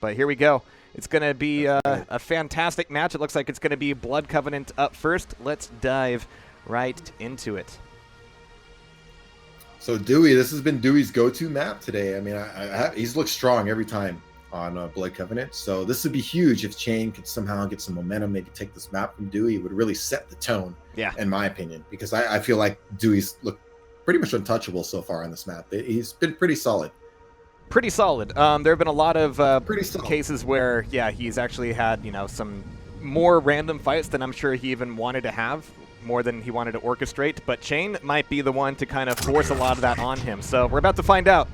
But here we go. It's going to be a fantastic match. It looks like it's going to be Blood Covenant up first. Let's dive right into it. So Dooi, this has been Dewey's go-to map today. I mean, he's looked strong every time on Blood Covenant. So this would be huge if Chain could somehow get some momentum, maybe take this map from Dooi. It would really set the tone, in my opinion, because I feel like Dewey's looked pretty much untouchable so far on this map. He's been pretty solid. Pretty solid. There have been a lot of cases where, he's actually had, some more random fights than I'm sure he even wanted to have, more than he wanted to orchestrate. But Chain might be the one to kind of force a lot of that on him. So we're about to find out.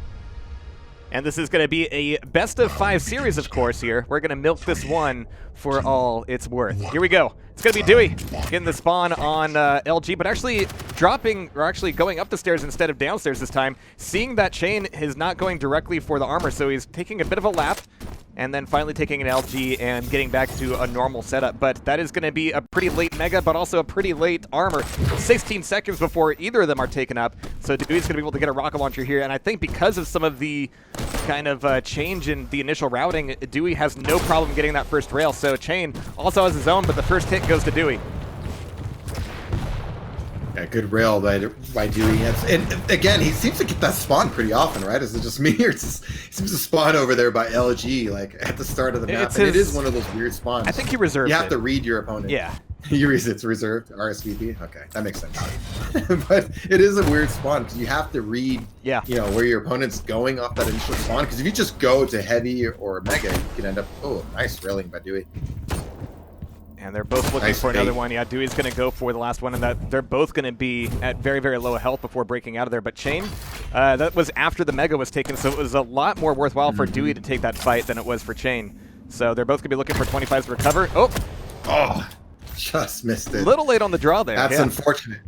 And this is going to be a best-of-5 series, of course, here. We're going to milk this one for all it's worth. Here we go. It's going to be Dooi getting the spawn on LG, but actually going up the stairs instead of downstairs this time. Seeing that Chain is not going directly for the armor, so he's taking a bit of a lap, and then finally taking an LG and getting back to a normal setup. But that is going to be a pretty late Mega, but also a pretty late armor. 16 seconds before either of them are taken up. So Dewey's going to be able to get a rocket launcher here. And I think because of some of the kind of change in the initial routing, Dooi has no problem getting that first rail. So Chain also has his own, but the first hit goes to Dooi. Yeah, good rail by Dooi. And again, he seems to get that spawn pretty often, right? Is it just me, or he seems to spawn over there by LG, like at the start of the map? And it is one of those weird spawns. I think he reserved it. You have to read your opponent. Yeah. It's reserved, RSVP? Okay, that makes sense. But it is a weird spawn, because you have to read where your opponent's going off that initial spawn. Because if you just go to heavy or mega, you can end up, nice railing by Dooi. And they're both looking for another one. Yeah, Dewey's going to go for the last one, and that they're both going to be at very, very low health before breaking out of there. But Chain, that was after the Mega was taken, so it was a lot more worthwhile for Dooi to take that fight than it was for Chain. So they're both going to be looking for 25s to recover. Oh, just missed it. A little late on the draw there. That's unfortunate.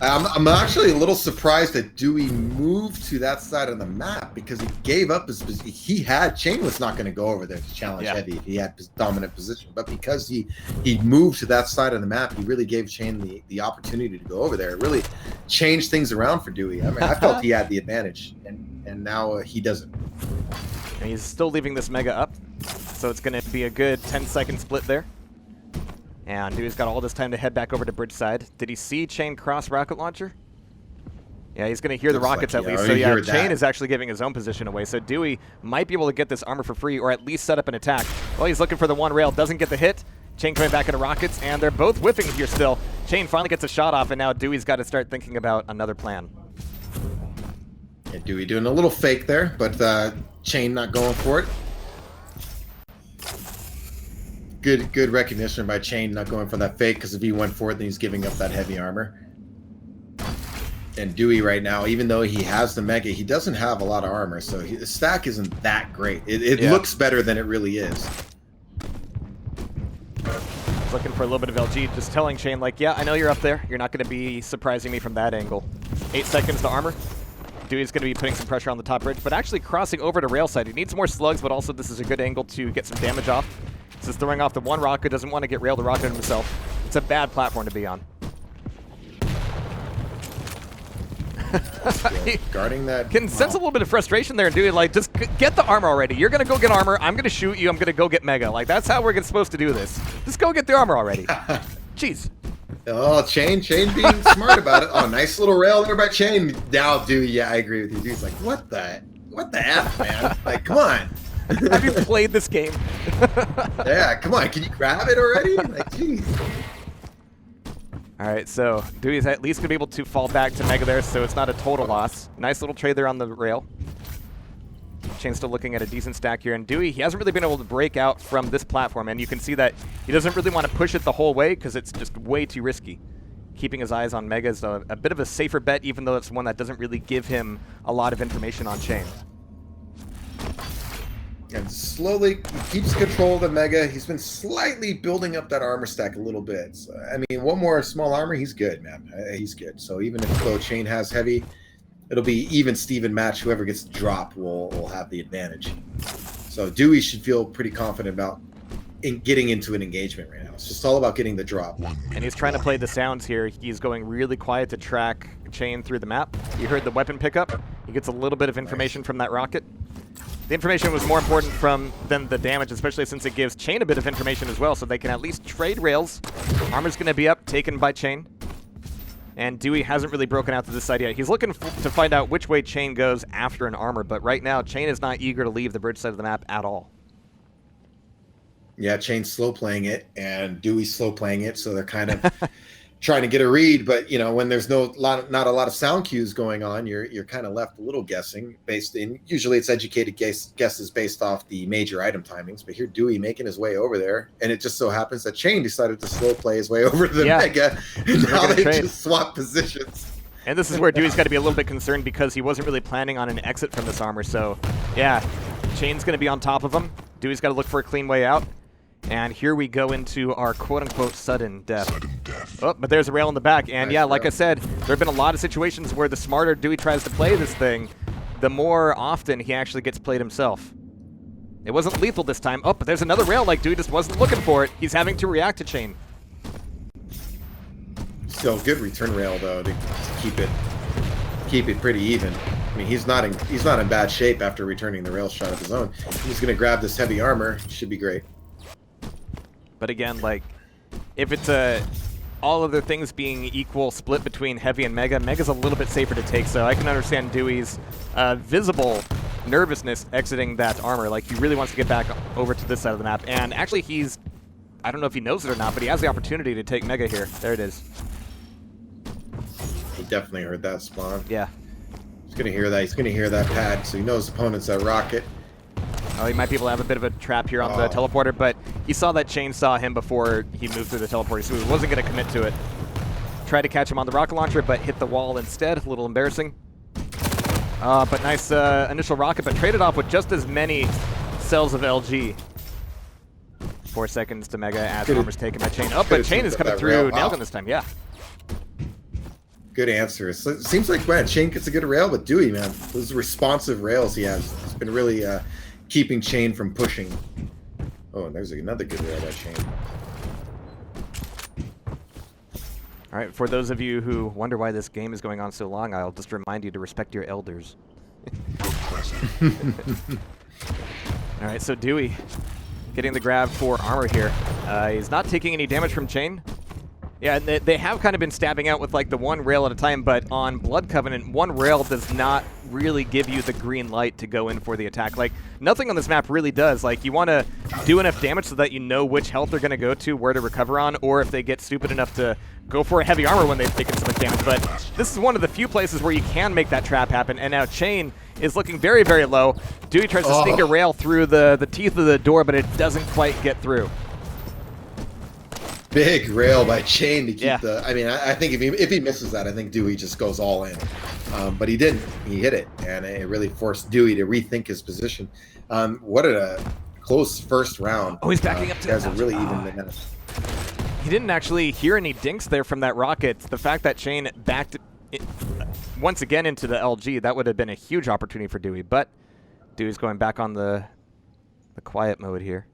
I'm actually a little surprised that Dooi moved to that side of the map, because he gave up his position. Chain was not going to go over there to challenge heavy if he had his dominant position, but because he moved to that side of the map, he really gave Chain the opportunity to go over there. It really changed things around for Dooi. I mean, I felt he had the advantage, and now he doesn't. And he's still leaving this Mega up, so it's going to be a good 10-second split there. And Dewey's got all this time to head back over to bridge side. Did he see Chain cross rocket launcher? Yeah, he's going to hear the rockets at least. So yeah, Chain is actually giving his own position away. So Dooi might be able to get this armor for free, or at least set up an attack. Well, he's looking for the one rail, doesn't get the hit. Chain coming back into rockets, and they're both whiffing here still. Chain finally gets a shot off, and now Dewey's got to start thinking about another plan. Yeah, Dooi doing a little fake there, but Chain not going for it. Good recognition by Chain not going for that fake, because if he went for it, then he's giving up that heavy armor. And Dooi right now, even though he has the Mega, he doesn't have a lot of armor, so the stack isn't that great. It looks better than it really is. Looking for a little bit of LG, just telling Chain, like, yeah, I know you're up there. You're not going to be surprising me from that angle. 8 seconds to armor. Dewey's going to be putting some pressure on the top bridge, but actually crossing over to rail side. He needs more slugs, but also this is a good angle to get some damage off. This is throwing off the one rocket, doesn't want to get railed the rocket himself. It's a bad platform to be on. Guarding that. Can sense a little bit of frustration there and Dewey, like, just get the armor already. You're going to go get armor. I'm going to shoot you. I'm going to go get Mega. Like, that's how we're supposed to do this. Just go get the armor already. Jeez. Oh, Chain being smart about it. Oh, nice little rail there by Chain. Now, Dewey, yeah, I agree with you. Dewey's like, what the F, man? Like, come on. Have you played this game? Yeah, come on. Can you grab it already? Like, jeez. All right, so Dewey's at least going to be able to fall back to Mega there, so it's not a total loss. Nice little trade there on the rail. Chain's still looking at a decent stack here, and Dooi, he hasn't really been able to break out from this platform, and you can see that he doesn't really want to push it the whole way because it's just way too risky. Keeping his eyes on Mega is a bit of a safer bet, even though it's one that doesn't really give him a lot of information on Chain. And slowly he keeps control of the Mega. He's been slightly building up that armor stack a little bit. So, I mean, one more small armor, he's good, man. He's good. So even if Chain has heavy, it'll be even Steven match. Whoever gets the drop will have the advantage. So Dooi should feel pretty confident about getting into an engagement right now. It's just all about getting the drop. And he's trying to play the sounds here. He's going really quiet to track Chain through the map. You heard the weapon pickup. He gets a little bit of information from that rocket. The information was more important than the damage, especially since it gives Chain a bit of information as well, so they can at least trade rails. Armor's going to be up, taken by Chain. And Dewey hasn't really broken out to this side yet. He's looking to find out which way Chain goes after an armor, but right now, Chain is not eager to leave the bridge side of the map at all. Yeah, Chain's slow playing it, and Dewey's slow playing it, so they're kind of trying to get a read. But you know, when there's not a lot of sound cues going on, you're kind of left a little guessing. Usually it's educated guesses based off the major item timings. But here, Dewey making his way over there, and it just so happens that Chain decided to slow play his way over to the Mega. And now they just swap positions. And this is where Dewey's got to be a little bit concerned because he wasn't really planning on an exit from this armor. So yeah, Chain's going to be on top of him. Dewey's got to look for a clean way out. And here we go into our quote-unquote sudden death. Oh, but there's a rail in the back. And yeah, like I said, there have been a lot of situations where the smarter Dewey tries to play this thing, the more often he actually gets played himself. It wasn't lethal this time. Oh, but there's another rail like Dewey just wasn't looking for it. He's having to react to Chain. Still good return rail, though, to keep it pretty even. I mean, he's not in bad shape after returning the rail shot of his own. He's going to grab this heavy armor. Should be great. But again, like, if it's all other things being equal split between Heavy and Mega, Mega's a little bit safer to take, so I can understand Dewey's visible nervousness exiting that armor. Like, he really wants to get back over to this side of the map. And actually, I don't know if he knows it or not, but he has the opportunity to take Mega here. There it is. He definitely heard that spawn. Yeah. He's going to hear that. He's going to hear that pad, so he knows his opponent's at rocket. Oh, he might be able to have a bit of a trap here on the teleporter, but he saw that Chain saw him before he moved through the teleporter, so he wasn't going to commit to it. Tried to catch him on the rocket launcher, but hit the wall instead. A little embarrassing. But nice initial rocket, but traded off with just as many cells of LG. 4 seconds to Mega as armor's taken by Chain. Oh, but Chain is coming through. Nailed him this time, yeah. Good answer. It seems like, man, Chain gets a good rail, but Dewey, man, those responsive rails he has, it's been really keeping Chain from pushing. Oh, and there's another good rail by Chain. All right, for those of you who wonder why this game is going on so long, I'll just remind you to respect your elders. All right, so Dewey getting the grab for armor here. He's not taking any damage from Chain. Yeah, and they have kind of been stabbing out with like the one rail at a time, but on Blood Covenant, one rail does not really give you the green light to go in for the attack. Like, nothing on this map really does. Like, you want to do enough damage so that you know which health they're going to go to, where to recover on, or if they get stupid enough to go for a heavy armor when they've taken so much damage. But this is one of the few places where you can make that trap happen, and now Chain is looking very, very low. Dewey tries to sneak a rail through the teeth of the door, but it doesn't quite get through. Big rail by Chain to keep the. I mean, I think if he misses that, I think Dewey just goes all in. But he didn't. He hit it, and it really forced Dewey to rethink his position. What a close first round. Oh, he's backing up to guys are really even than that. He didn't actually hear any dinks there from that rocket. The fact that Chain backed once again into the LG, that would have been a huge opportunity for Dewey. But Dewey's going back on the quiet mode here.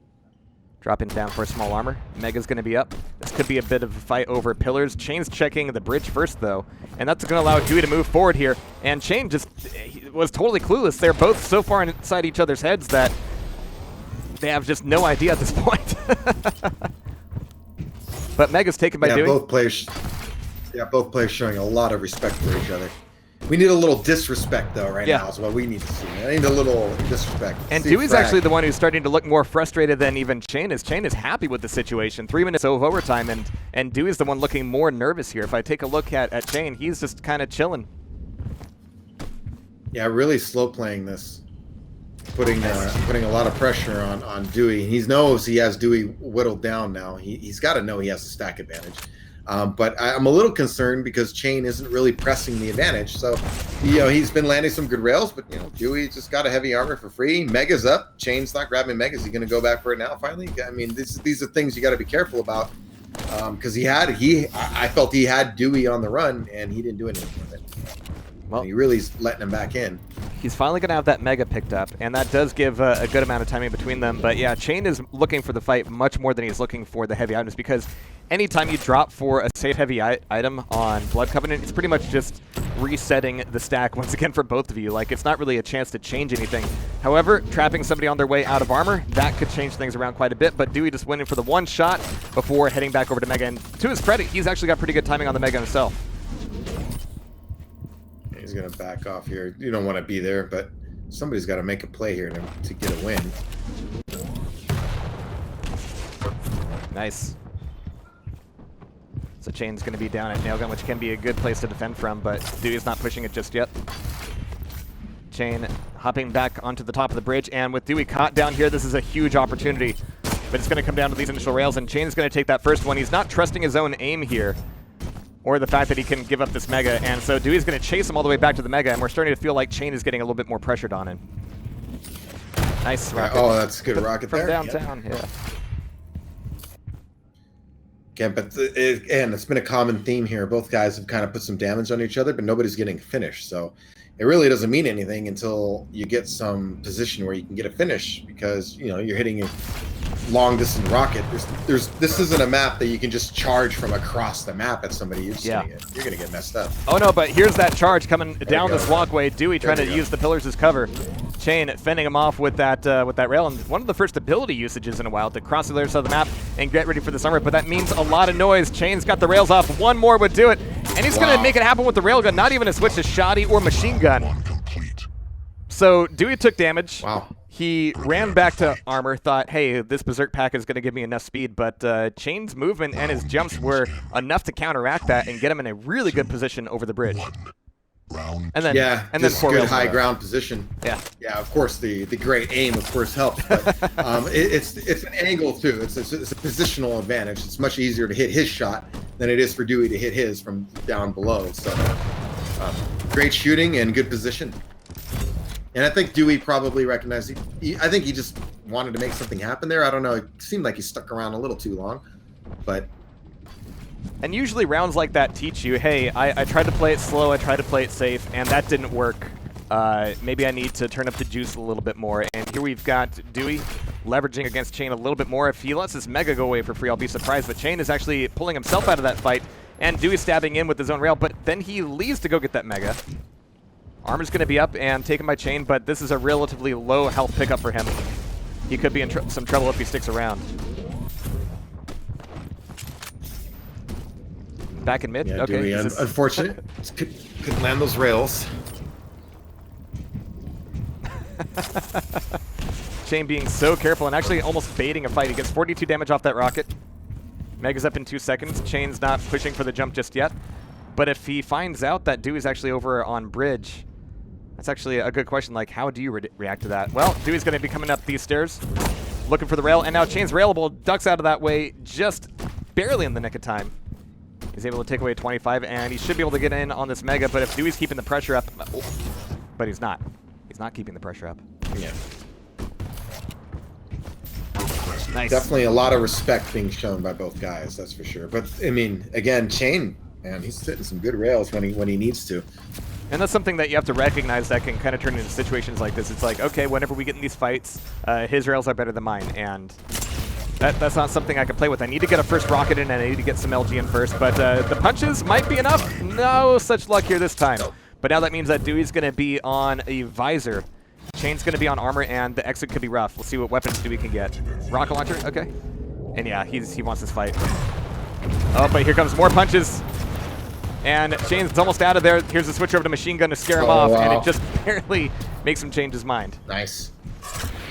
Dropping down for a small armor. Mega's going to be up. This could be a bit of a fight over pillars. Chain's checking the bridge first, though, and that's going to allow Dewey to move forward here. And Chain just was totally clueless. They're both so far inside each other's heads that they have just no idea at this point. But Mega's taken by Dewey. Both players showing a lot of respect for each other. We need a little disrespect, though, right now is what we need to see. I need a little disrespect. And Dewey's actually the one who's starting to look more frustrated than even Chain is. Chain is happy with the situation. 3 minutes of overtime, and Dewey's the one looking more nervous here. If I take a look at Chain, he's just kind of chilling. Yeah, really slow playing this. Putting a lot of pressure on Dewey. He knows he has Dewey whittled down now. He's got to know he has a stack advantage. But I'm a little concerned because Chain isn't really pressing the advantage. So, he's been landing some good rails, but, Dewey just got a heavy armor for free. Mega's up. Chain's not grabbing Mega. Is he going to go back for it now, finally? I mean, these are things you got to be careful about because I felt he had Dewey on the run, and he didn't do anything with it. Well, he really is letting him back in. He's finally going to have that Mega picked up, and that does give a good amount of timing between them. But yeah, Chain is looking for the fight much more than he's looking for the heavy items because anytime you drop for a safe heavy item on Blood Covenant, it's pretty much just resetting the stack once again for both of you. Like, it's not really a chance to change anything. However, trapping somebody on their way out of armor, that could change things around quite a bit, but dooi just winning for the one shot before heading back over to Mega, and to his credit, he's actually got pretty good timing on the Mega himself. He's going to back off here. You don't want to be there, but somebody's got to make a play here to get a win. Nice. So Chain's going to be down at Nailgun, which can be a good place to defend from, but dooi not pushing it just yet. Chain hopping back onto the top of the bridge, and with dooi caught down here, this is a huge opportunity. But it's going to come down to these initial rails, and Chain is going to take that first one. He's not trusting his own aim here, or the fact that he can give up this Mega, and so dooi is going to chase him all the way back to the Mega, and we're starting to feel like Chain is getting a little bit more pressured on him. Nice rocket. Oh, that's a good rocket from there. Downtown, yeah. Yeah, but it's been a common theme here. Both guys have kind of put some damage on each other, but nobody's getting finished. So it really doesn't mean anything until you get some position where you can get a finish, because you know you're hitting a long distance rocket. This isn't a map that you can just charge from across the map at somebody. You're gonna get messed up. Oh no, but here's that charge coming down this walkway. dooi trying to use the pillars as cover. Chain fending him off with that rail, and one of the first ability usages in a while to cross the other side of the map and get ready for this armor, but that means a lot of noise. Chain's got the rails off. One more would do it, and he's going to make it happen with the railgun, not even a switch to shoddy or machine gun. So dooi took damage. Wow. He ran back to armor, thought, hey, this Berserk pack is going to give me enough speed, but Chain's movement and his jumps were enough to counteract that and get him in a really good position over the bridge. And then, and then good high ground position. Yeah, of course the great aim of course helps, but it's an angle too. It's a positional advantage. It's much easier to hit his shot than it is for dooi to hit his from down below. So great shooting and good position. And I think dooi probably recognized I think he just wanted to make something happen there. I don't know. It seemed like he stuck around a little too long, but. And usually rounds like that teach you, hey, I tried to play it slow, I tried to play it safe, and that didn't work. Maybe I need to turn up the juice a little bit more. And here we've got dooi leveraging against Chain a little bit more. If he lets his Mega go away for free, I'll be surprised. But Chain is actually pulling himself out of that fight, and dooi stabbing in with his own rail, but then he leaves to go get that Mega. Armor's going to be up and taken by Chain, but this is a relatively low health pickup for him. He could be in some trouble if he sticks around. Back in mid? Yeah, okay. dooi, unfortunate. Couldn't land those rails. Chain being so careful and actually almost baiting a fight. He gets 42 damage off that rocket. Mega's up in 2 seconds. Chain's not pushing for the jump just yet. But if he finds out that dooi is actually over on bridge, that's actually a good question. Like, how do you react to that? Well, doi's going to be coming up these stairs, looking for the rail, and now Chain's railable, ducks out of that way just barely in the nick of time. He's able to take away 25, and he should be able to get in on this Mega, but if doi's keeping the pressure up, but he's not. He's not keeping the pressure up. Yeah. Nice. Definitely a lot of respect being shown by both guys, that's for sure. But, I mean, again, Chain, man, he's sitting some good rails when he needs to. And that's something that you have to recognize that can kind of turn into situations like this. It's like, okay, whenever we get in these fights, his rails are better than mine, and that's not something I can play with. I need to get a first rocket in, and I need to get some LG in first, but the punches might be enough. No such luck here this time. But now that means that doi's going to be on a visor. Chain's going to be on armor, and the exit could be rough. We'll see what weapons dooi can get. Rocket launcher? Okay. And yeah, he wants this fight. Oh, but here comes more punches. And Chain's almost out of there. Here's a switch over to machine gun to scare him off, and it just barely makes him change his mind. Nice.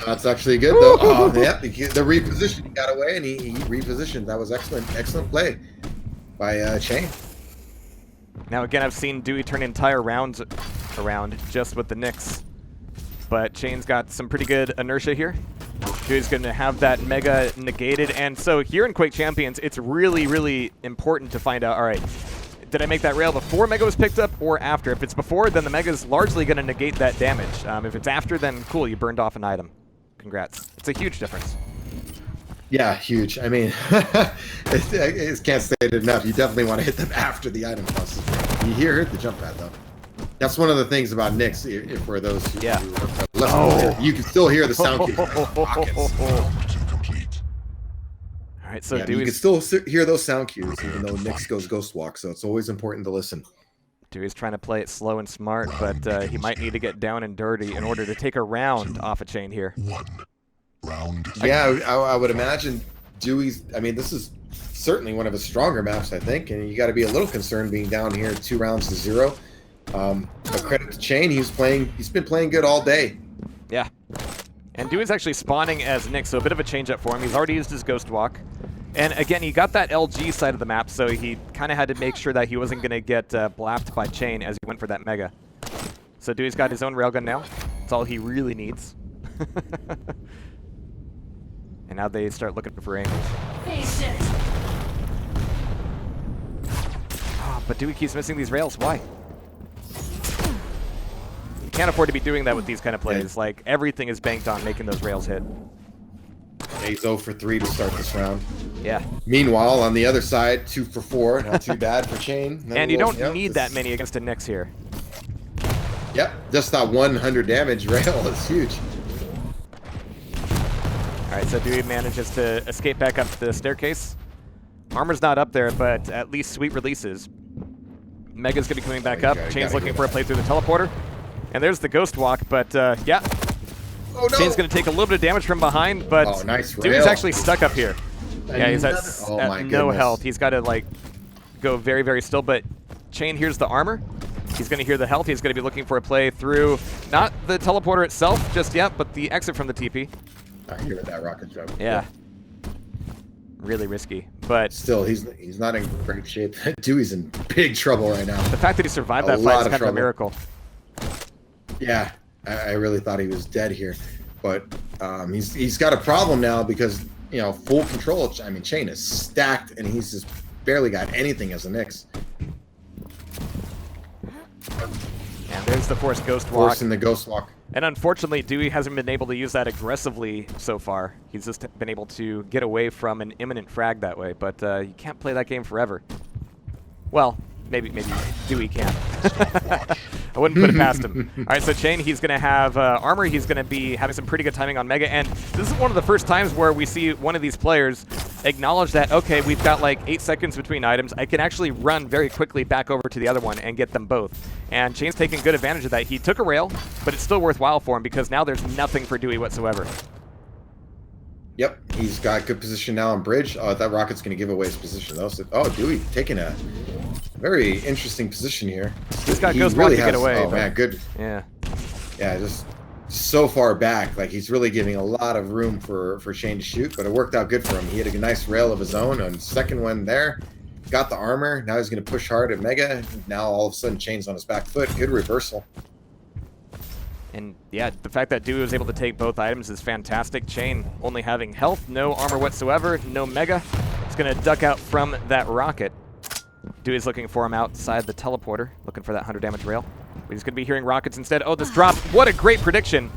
That's actually good, though. Oh, yep. The reposition, he got away, and he repositioned. That was excellent play by Chain. Now, again, I've seen dooi turn entire rounds around just with the nicks. But Chain's got some pretty good inertia here. Doi's going to have that Mega negated. And so here in Quake Champions, it's really, really important to find out, all right, did I make that rail before Mega was picked up or after? If it's before, then the Mega's largely going to negate that damage. If it's after, then cool, you burned off an item. Congrats. It's a huge difference. Yeah, huge. I mean, I can't say it enough. You definitely want to hit them after the item crosses. You hear the jump pad, though. That's one of the things about Nicks, for those who are less familiar. You can still hear the sound of rockets. right, so yeah, you can still hear those sound cues, even though Nyx goes Ghost Walk, so it's always important to listen. Dewey's trying to play it slow and smart, but he might need to get down and dirty in order to take a round off a Chain here. Yeah, I would imagine Dewey's... I mean, this is certainly one of his stronger maps, I think, and you got to be a little concerned being down here 2 rounds to 0. But credit to Chain, he's been playing good all day. Yeah. And Dewey's actually spawning as Nyx, so a bit of a change-up for him. He's already used his Ghost Walk. And again, he got that LG side of the map, so he kind of had to make sure that he wasn't going to get blapped by Chain as he went for that Mega. So Dewey's got his own railgun now. That's all he really needs. And now they start looking for angles. Oh, but Dewey keeps missing these rails. Why? You can't afford to be doing that with these kind of plays. Like, everything is banked on making those rails hit. He's 0 for 3 to start this round. Yeah. Meanwhile, on the other side, 2 for 4. Not too bad for Chain. And you don't need that many against a Nyx here. Yep, just that 100 damage rail is huge. All right, so Dewey manages to escape back up the staircase. Armor's not up there, but at least sweet releases. Mega's going to be coming back up. Chain's looking for a play through the teleporter. And there's the Ghost Walk, but yeah. Oh, no. Chain's going to take a little bit of damage from behind, but nice Dewey's actually stuck up here. Yeah, he's at no goodness. health. He's got to like go very, very still, but Chain hears the armor. He's going to hear the health. He's going to be looking for a play through, not the teleporter itself just yet, but the exit from the TP. I hear that rocket jump. Yeah. Really risky, but still, he's not in great shape. Dewey's in big trouble right now. The fact that he survived that fight is kind of a miracle. Yeah, I really thought he was dead here, but he's got a problem now because, you know, full control. I mean, Chain is stacked, and he's just barely got anything as a Nyx. And there's the forced Ghost Walk. Forcing the Ghost Walk. And unfortunately, Dewey hasn't been able to use that aggressively so far. He's just been able to get away from an imminent frag that way, but you can't play that game forever. Well, maybe Dewey can. I wouldn't put it past him. All right, so Chain, he's going to have armor. He's going to be having some pretty good timing on Mega, and this is one of the first times where we see one of these players acknowledge that, okay, we've got like 8 seconds between items. I can actually run very quickly back over to the other one and get them both. And Chain's taking good advantage of that. He took a rail, but it's still worthwhile for him because now there's nothing for Dewey whatsoever. Yep, he's got good position now on bridge. That rocket's going to give away his position, though. So, Dewey taking a very interesting position here. He's got Ghost Walk to get away. Oh, man, good. Yeah. Yeah, just so far back. Like, he's really giving a lot of room for Chain to shoot, but it worked out good for him. He had a nice rail of his own, and second one there. Got the armor. Now he's going to push hard at Mega. Now all of a sudden Chain's on his back foot. Good reversal. And yeah, the fact that Dewey was able to take both items is fantastic. Chain only having health, no armor whatsoever, no Mega. He's going to duck out from that rocket. Dewey's looking for him outside the teleporter, looking for that 100 damage rail. But he's going to be hearing rockets instead. Oh, this drop. What a great prediction.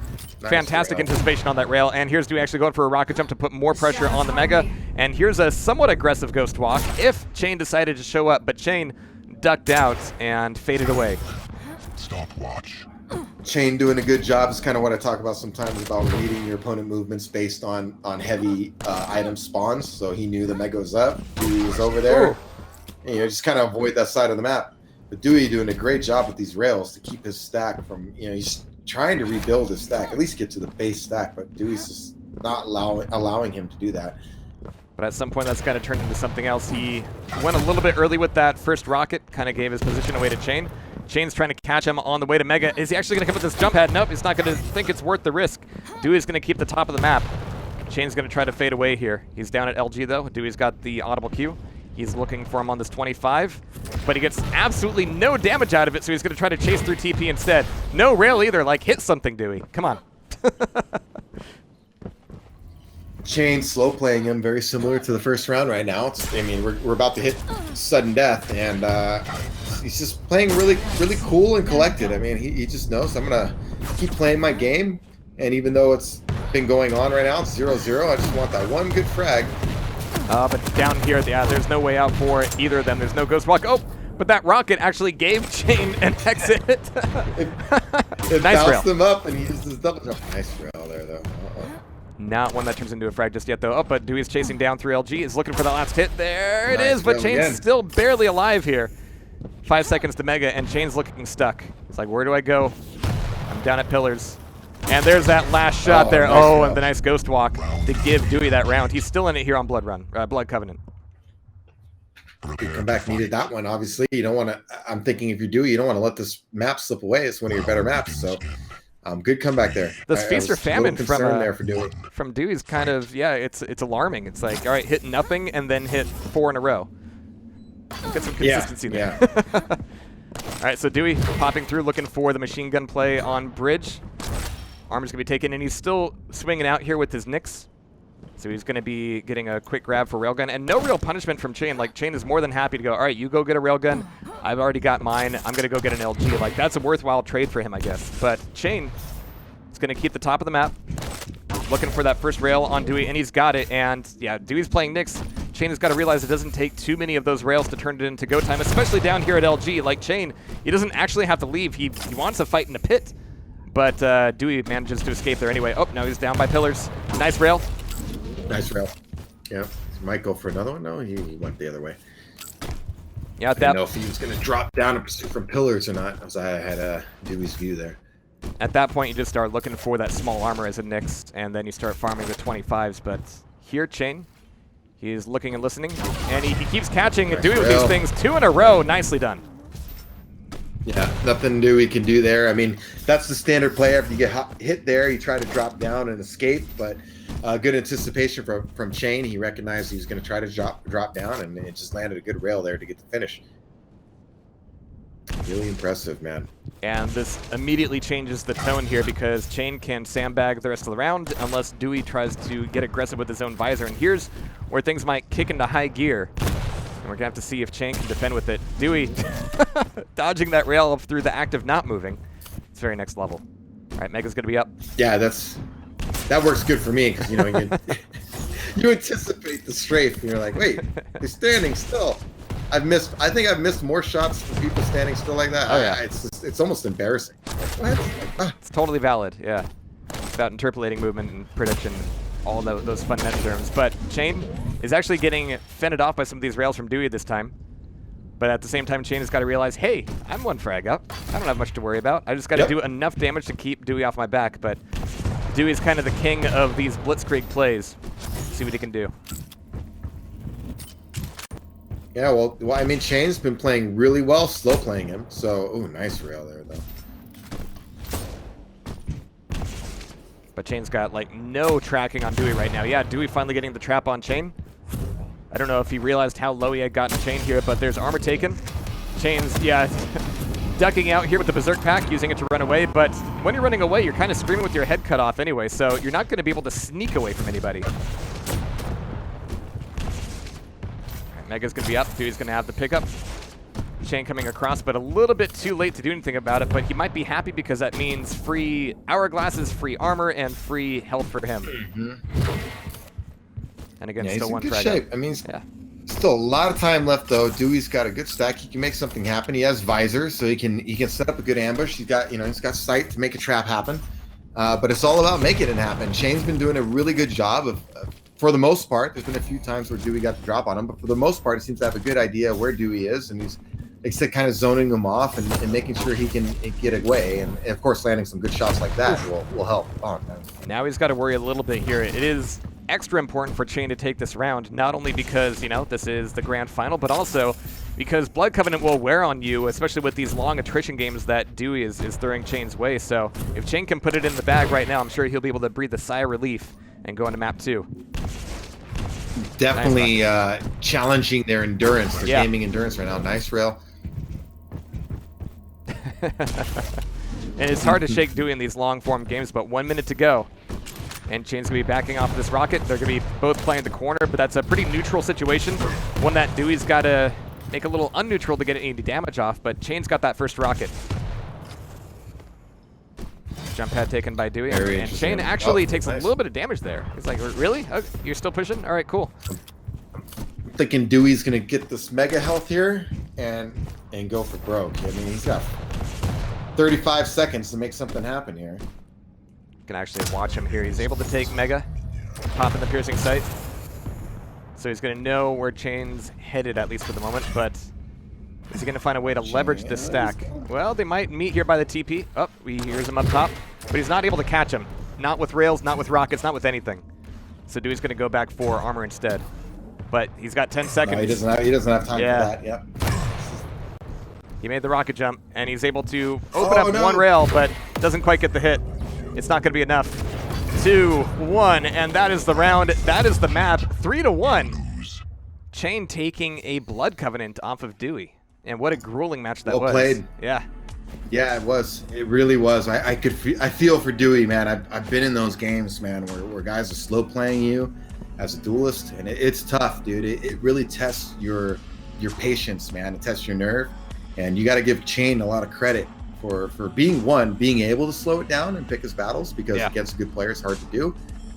Nice fantastic rail. Anticipation on that rail. And here's Dewey actually going for a rocket jump to put more pressure on the Mega. And here's a somewhat aggressive Ghost Walk if Chain decided to show up. But Chain ducked out and faded away. Stopwatch. Chain doing a good job is kind of what I talk about sometimes about reading your opponent movements based on heavy item spawns. So he knew the Mega was up. Dewey was over there. Ooh. And, just kind of avoid that side of the map. But Dewey doing a great job with these rails to keep his stack from, he's trying to rebuild his stack, at least get to the base stack, but Dewey's just not allowing him to do that. But at some point, that's kind of turned into something else. He went a little bit early with that first rocket, kind of gave his position away to Chain. Chain's trying to catch him on the way to Mega. Is he actually going to come with this jump pad? Nope, he's not going to think it's worth the risk. Dewey's going to keep the top of the map. Chain's going to try to fade away here. He's down at LG, though. Dewey's got the audible Q. He's looking for him on this 25, but he gets absolutely no damage out of it, so he's going to try to chase through TP instead. No rail either. Like, hit something, Dewey. Come on. Chain slow playing him, very similar to the first round right now. I mean, we're about to hit sudden death, and he's just playing really cool and collected. I mean, he just knows I'm going to keep playing my game, and even though it's been going on right now, it's 0-0, I just want that one good frag. But down here, yeah, there's no way out for either of them. There's no Ghost Walk. Oh, but that rocket actually gave Chain an exit. it nice bounced rail. him up, and he used his double jump. Nice rail there, though. Not one that turns into a frag just yet, though. Oh, but Dewey's chasing down through LG. Is looking for that last hit. There it is, but Chain's still barely alive here. 5 seconds to Mega, and Chain's looking stuck. It's like, where do I go? I'm down at pillars. And there's that last shot there. Nice and the nice ghost walk to give Dewey that round. He's still in it here on Blood Covenant. Come back, needed that one, obviously. You don't want to, I'm thinking if you're Dewey, you don't want to let this map slip away. It's one of your better maps, so good comeback there. The feast or famine from Dewey's kind of, yeah, it's alarming. It's like, all right, hit nothing and then hit 4 in a row. Get some consistency there. Yeah. All right, so Dewey popping through, looking for the machine gun play on bridge. Armor's going to be taken, and he's still swinging out here with his Nyx. So he's going to be getting a quick grab for railgun, and no real punishment from Chain. Like, Chain is more than happy to go, all right, you go get a railgun. I've already got mine. I'm going to go get an LG. Like, that's a worthwhile trade for him, I guess. But Chain is going to keep the top of the map, looking for that first rail on Dewey, and he's got it. And, yeah, Dewey's playing Nyx. Chain has got to realize it doesn't take too many of those rails to turn it into go time, especially down here at LG. Like, Chain, he doesn't actually have to leave. He wants to fight in a pit. But Dewey manages to escape there anyway. Oh, no, he's down by pillars. Nice rail. Nice rail. Yeah. He might go for another one. No, he went the other way. Yeah, I didn't know if he was going to drop down and pursue from pillars or not, as I had Dewey's view there. At that point, you just start looking for that small armor as a Nyx, and then you start farming the 25s. But here, Chain, he's looking and listening, and he keeps catching Dewey with these things 2 in a row. Nicely done. Yeah, nothing Dewey can do there. I mean, that's the standard play. After you get hit there, you try to drop down and escape, but good anticipation from Chain. He recognized he was going to try to drop down, and it just landed a good rail there to get the finish. Really impressive, man. And this immediately changes the tone here because Chain can sandbag the rest of the round unless Dewey tries to get aggressive with his own visor. And here's where things might kick into high gear. And we're going to have to see if Chain can defend with it. Dewey dodging that rail up through the act of not moving. It's very next level. All right, Mega's going to be up. Yeah, that works good for me because, you know, you anticipate the strafe and you're like, wait, he's standing still. I think I've missed more shots from people standing still like that. Oh, yeah. It's almost embarrassing. Like, what? It's totally valid, yeah. It's about interpolating movement and prediction, all those fun net terms. But Chain is actually getting fended off by some of these rails from Dewey this time. But at the same time, Chain has got to realize, hey, I'm 1 frag up. I don't have much to worry about. I just got to do enough damage to keep Dewey off my back. But Dewey's kind of the king of these blitzkrieg plays. See what he can do. Yeah, well, I mean, Chain's been playing really well, slow playing him. So, ooh, nice rail there, though. But Chain's got, like, no tracking on Dewey right now. Yeah, Dewey finally getting the trap on Chain. I don't know if he realized how low he had gotten Chain here, but there's armor taken. Chain's, yeah, ducking out here with the Berserk Pack, using it to run away. But when you're running away, you're kind of screaming with your head cut off anyway, so you're not going to be able to sneak away from anybody. Mega's going to be up. Dewey's going to have the pickup. Chain coming across, but a little bit too late to do anything about it. But he might be happy because that means free hourglasses, free armor, and free health for him. And again, still 1 frag. Shape. I mean, still a lot of time left though. Dewey's got a good stack. He can make something happen. He has visor, so he can set up a good ambush. He's got sight to make a trap happen. But it's all about making it happen. Chain's been doing a really good job of for the most part. There's been a few times where Dewey got the drop on him, but for the most part, he seems to have a good idea where Dewey is, and he's kind of zoning him off and making sure he can get away. And of course, landing some good shots like that will help. Oh, man. Now he's got to worry a little bit here. It is extra important for Chain to take this round, not only because, you know, this is the grand final, but also because Blood Covenant will wear on you, especially with these long attrition games that Dewey is throwing Chain's way. So if Chain can put it in the bag right now, I'm sure he'll be able to breathe a sigh of relief and go into map 2. Definitely challenging their endurance, their gaming endurance right now. Nice rail. And it's hard to shake Dewey in these long-form games, but 1 minute to go. And Chain's going to be backing off this rocket. They're going to be both playing the corner, but that's a pretty neutral situation. One that Dewey's got to make a little unneutral to get any damage off, but Chain's got that first rocket. Jump pad taken by Dewey, and Chain actually takes a little bit of damage there. He's like, really? Oh, you're still pushing? All right, cool. I'm thinking Dewey's going to get this mega health here and go for broke. I mean, he's got 35 seconds to make something happen here. You can actually watch him here. He's able to take Mega. Popping the piercing sight. So he's going to know where Chain's headed, at least for the moment, but is he going to find a way to leverage this stack? Well, they might meet here by the TP. Oh, he hears him up top, but he's not able to catch him. Not with rails, not with rockets, not with anything. So Dewey's going to go back for armor instead. But he's got 10 seconds. No, he doesn't have time for that. Yep. He made the rocket jump, and he's able to open up one rail, but doesn't quite get the hit. It's not going to be enough. 2-1, and that is the round. That is the map. 3-1. Chain taking a Blood Covenant off of Dewey. And what a grueling match that was. Well played. Yeah. Yeah, it was. It really was. I feel for Dewey, man. I've been in those games, man, where guys are slow playing you as a duelist, and it's tough, dude. It really tests your patience, man. It tests your nerve, and you got to give Chain a lot of credit for being able to slow it down and pick his battles, because against a good player it's hard to do,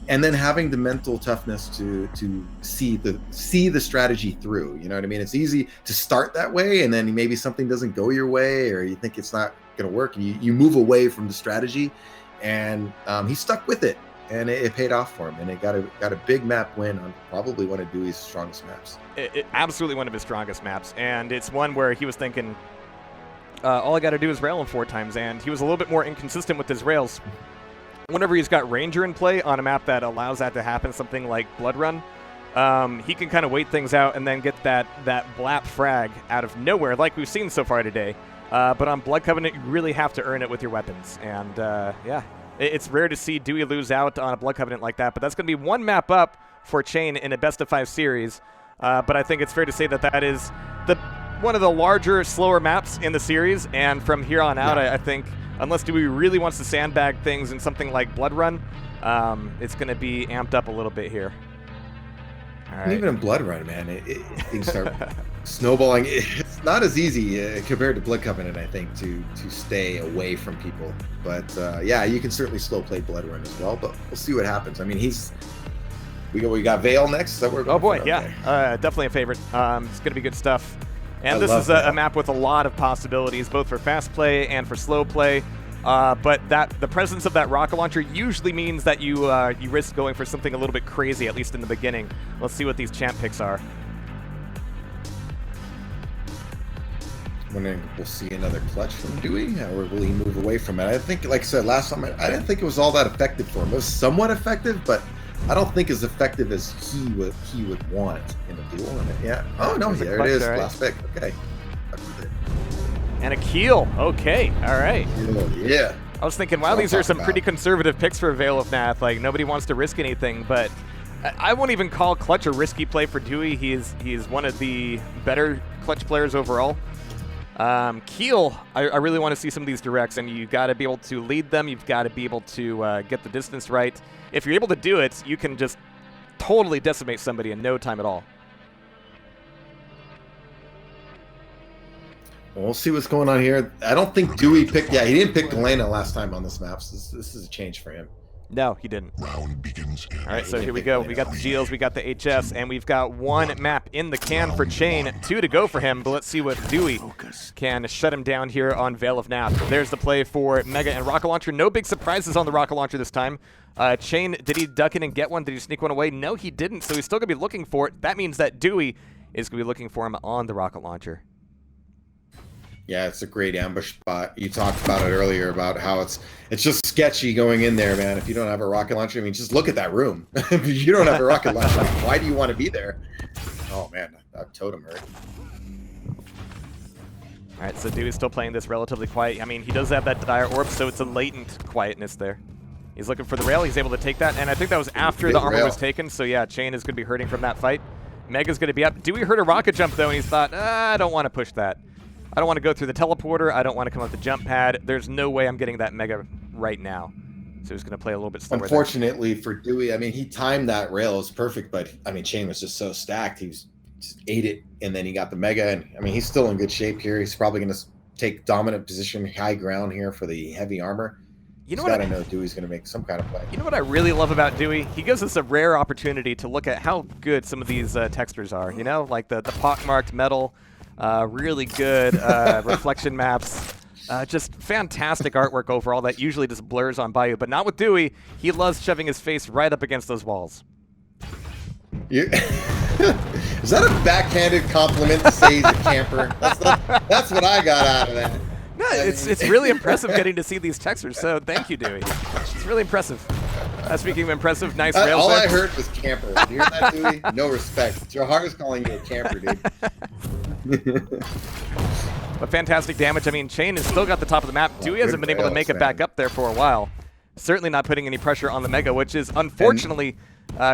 and then having the mental toughness to see the strategy through. You know what I mean? It's easy to start that way, and then maybe something doesn't go your way, or you think it's not going to work, and you move away from the strategy, and he stuck with it, and it paid off for him, and it got a big map win on probably one of Dewey's strongest maps. Absolutely one of his strongest maps, and it's one where he was thinking, all I got to do is rail him 4 times, and he was a little bit more inconsistent with his rails. Whenever he's got Ranger in play on a map that allows that to happen, something like Blood Run, he can kind of wait things out and then get that blap frag out of nowhere, like we've seen so far today. But on Blood Covenant, you really have to earn it with your weapons. And yeah, it's rare to see Dewey lose out on a Blood Covenant like that, but that's going to be 1 map up for Chain in a best-of-5 series. But I think it's fair to say that is one of the larger, slower maps in the series, and from here on out, I think, unless Dewey really wants to sandbag things in something like Blood Run, it's going to be amped up a little bit here. All right. Even in Blood Run, man, things start snowballing. It's not as easy compared to Blood Covenant, I think, to stay away from people. But yeah, you can certainly slow play Blood Run as well, but we'll see what happens. I mean, we got Veil next. Is that where we're going? Oh boy, yeah, definitely a favorite. It's going to be good stuff. And this is a map with a lot of possibilities, both for fast play and for slow play. But the presence of that rocket launcher usually means that you risk going for something a little bit crazy, at least in the beginning. Let's see what these champ picks are. Wondering if we'll see another clutch from Dewey, or will he move away from it? I think, like I said last time, I didn't think it was all that effective for him. It was somewhat effective, but I don't think as effective as he would want in a duel. Yeah. Oh no, there it is. Right. Last pick. Okay. And a keel. Okay. All right. Yeah. I was thinking, wow, these are some pretty conservative picks for Veil of Nath. Like, nobody wants to risk anything, but I won't even call clutch a risky play for Dewey. He's one of the better clutch players overall. Keel, I really want to see some of these directs, and you got to be able to lead them. You've got to be able to get the distance right. If you're able to do it, you can just totally decimate somebody in no time at all. Well, we'll see what's going on here. I don't think Dewey picked. Yeah, he didn't pick Elena last time on this map. So this is a change for him. No, he didn't. Round begins. All right, so here we go. We got the Geels, we got the HS, and we've got 1 map in the can for Chain. 2 to go for him, but let's see what Dewey can shut him down here on Veil of Nath. There's the play for Mega and Rocket Launcher. No big surprises on the Rocket Launcher this time. Chain, did he duck in and get one? Did he sneak one away? No, he didn't, so he's still going to be looking for it. That means that Dewey is going to be looking for him on the Rocket Launcher. Yeah, it's a great ambush spot. You talked about it earlier about how it's just sketchy going in there, man. If you don't have a rocket launcher, I mean, just look at that room. If you don't have a rocket launcher, why do you want to be there? Oh man, that totem hurt. All right, so Dewey's still playing this relatively quiet. I mean, he does have that Dire Orb, so it's a latent quietness there. He's looking for the rail. He's able to take that, and I think that was after the armor was taken. So yeah, Chain is going to be hurting from that fight. Mega's going to be up. Dewey heard a rocket jump though, and he's thought, I don't want to push that. I don't want to go through the teleporter. I don't want to come up the jump pad. There's no way I'm getting that Mega right now. So he's going to play a little bit slower. Unfortunately for Dewey, I mean, he timed that rail. It was perfect, but I mean, Chain was just so stacked. He just ate it, and then he got the Mega. And I mean, he's still in good shape here. He's probably going to take dominant position, high ground here for the heavy armor. You know what? I know Dewey's going to make some kind of play. You know what I really love about Dewey? He gives us a rare opportunity to look at how good some of these textures are. You know, like the pockmarked metal. Really good reflection maps. Just fantastic artwork overall that usually just blurs on by you, but not with Dewey. He loves shoving his face right up against those walls. Is that a backhanded compliment to say he's a camper? That's what I got out of that. No, it's really impressive getting to see these textures, so thank you, Dewey. It's really impressive. Speaking of impressive, nice rails all there. I heard was camper. Did you hear that, Dewey? No respect. Johar's calling you a camper, dude. But fantastic damage. I mean, Chain has still got the top of the map. Dewey hasn't been able to make it back up there for a while. Certainly not putting any pressure on the Mega, which is unfortunately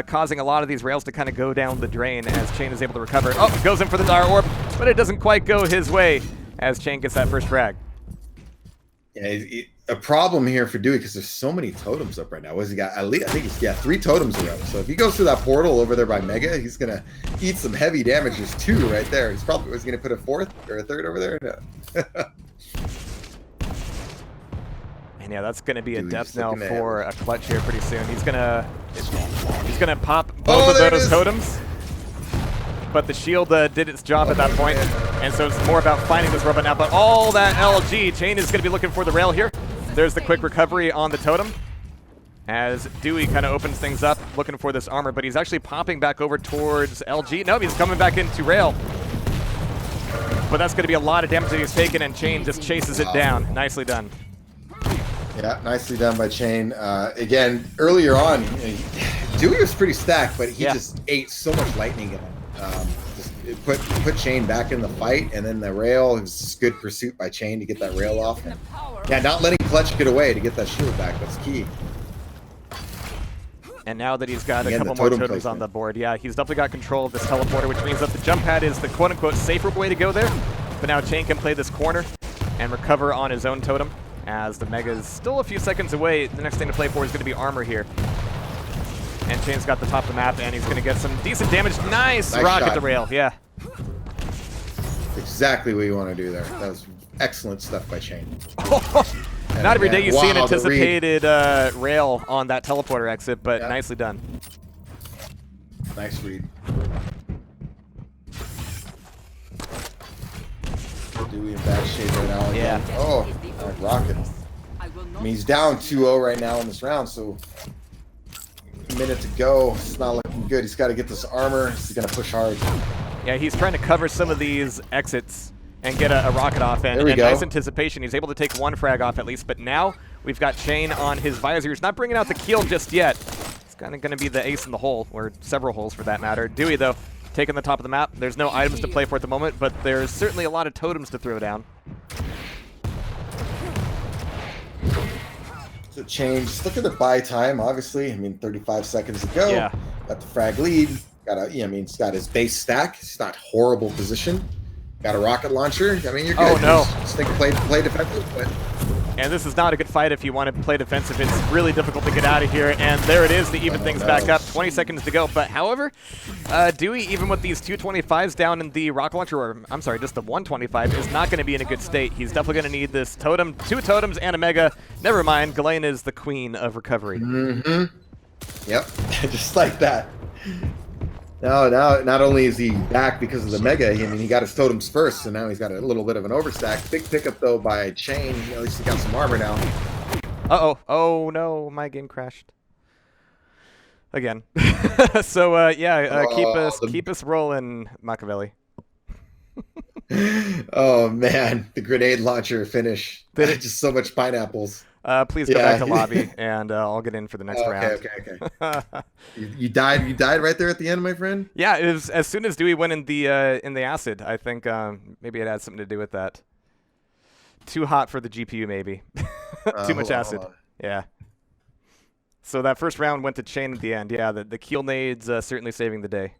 causing a lot of these rails to kind of go down the drain as Chain is able to recover. Oh, goes in for the Dire Orb, but it doesn't quite go his way as Chain gets that first frag. Yeah, a problem here for Dewey because there's so many totems up right now. What has he got? At least, I think he's got 3 totems are up. So if he goes through that portal over there by Mega, he's gonna eat some heavy damage. There's 2 right there. He's probably was gonna put a 4th or a 3rd over there. No. And yeah, that's gonna be a death knell for a clutch here pretty soon. He's gonna pop both of those totems. But the shield did its job at that point, and so it's more about finding this robot now. But all that LG, Chain is going to be looking for the rail here. There's the quick recovery on the totem as Dewey kind of opens things up, looking for this armor, but he's actually popping back over towards LG. No, he's coming back into rail. But that's going to be a lot of damage that he's taken, and Chain just chases it down. Nicely done. Yeah, nicely done by Chain. Again, earlier on, Dewey was pretty stacked, but he just ate so much lightning in him. Just put Chain back in the fight, and then the rail, it was just good pursuit by Chain to get that rail off. And, yeah, not letting Clutch get away to get that shield back, that's key. And now that he's got a couple more totems on the board, yeah, he's definitely got control of this teleporter, which means that the jump pad is the quote-unquote safer way to go there. But now Chain can play this corner and recover on his own totem, as the Mega is still a few seconds away. The next thing to play for is going to be armor here. And Chain's got the top of the map, and he's going to get some decent damage. Nice rock at the rail, yeah. Exactly what you want to do there. That was excellent stuff by Chain. Not every day you see an anticipated rail on that teleporter exit, but nicely done. Nice read. Dewey in bad shape right now. Again. Yeah. Oh, rocket. I mean, he's down 2-0 right now in this round, so a minute to go. It's not looking good. He's got to get this armor. He's going to push hard. Yeah, he's trying to cover some of these exits and get a rocket off. And nice anticipation. He's able to take 1 frag off at least. But now we've got Chain on his visor. He's not bringing out the keel just yet. It's kind of going to be the ace in the hole, or several holes for that matter. Dewey, though, taking the top of the map. There's no items to play for at the moment, but there's certainly a lot of totems to throw down. So Chain, just look at the buy time, obviously. I mean, 35 seconds to go. Yeah. Got the frag lead. He's got his base stack. It's not horrible position. Got a rocket launcher. I mean, you're good. Oh, no. Just think play defensive. But... And this is not a good fight if you want to play defensive. It's really difficult to get out of here. And there it is to even things back up. 20 seconds to go. But however, Dewey, even with these 225s down in the rocket launcher, or I'm sorry, just the 125, is not going to be in a good state. He's definitely going to need this totem, 2 totems and a Mega. Never mind, Ghislaine is the queen of recovery. Mm-hmm. Yep, just like that. Now, not only is he back because of the Mega, I mean, he got his totems first, so now he's got a little bit of an overstack. Big pickup, though, by Chain. At least he got some armor now. Uh-oh. Oh, no. My game crashed. Again. So, keep us rolling, Machiavelli. Oh, man. The grenade launcher finish. Just so much pineapples. Please go back to lobby, and I'll get in for the next round. Okay. You died right there at the end, my friend? Yeah, it was as soon as Dewey went in the acid. I think maybe it had something to do with that. Too hot for the GPU, maybe. Too much acid. Yeah. So that first round went to Chain at the end. Yeah, the keel nades certainly saving the day.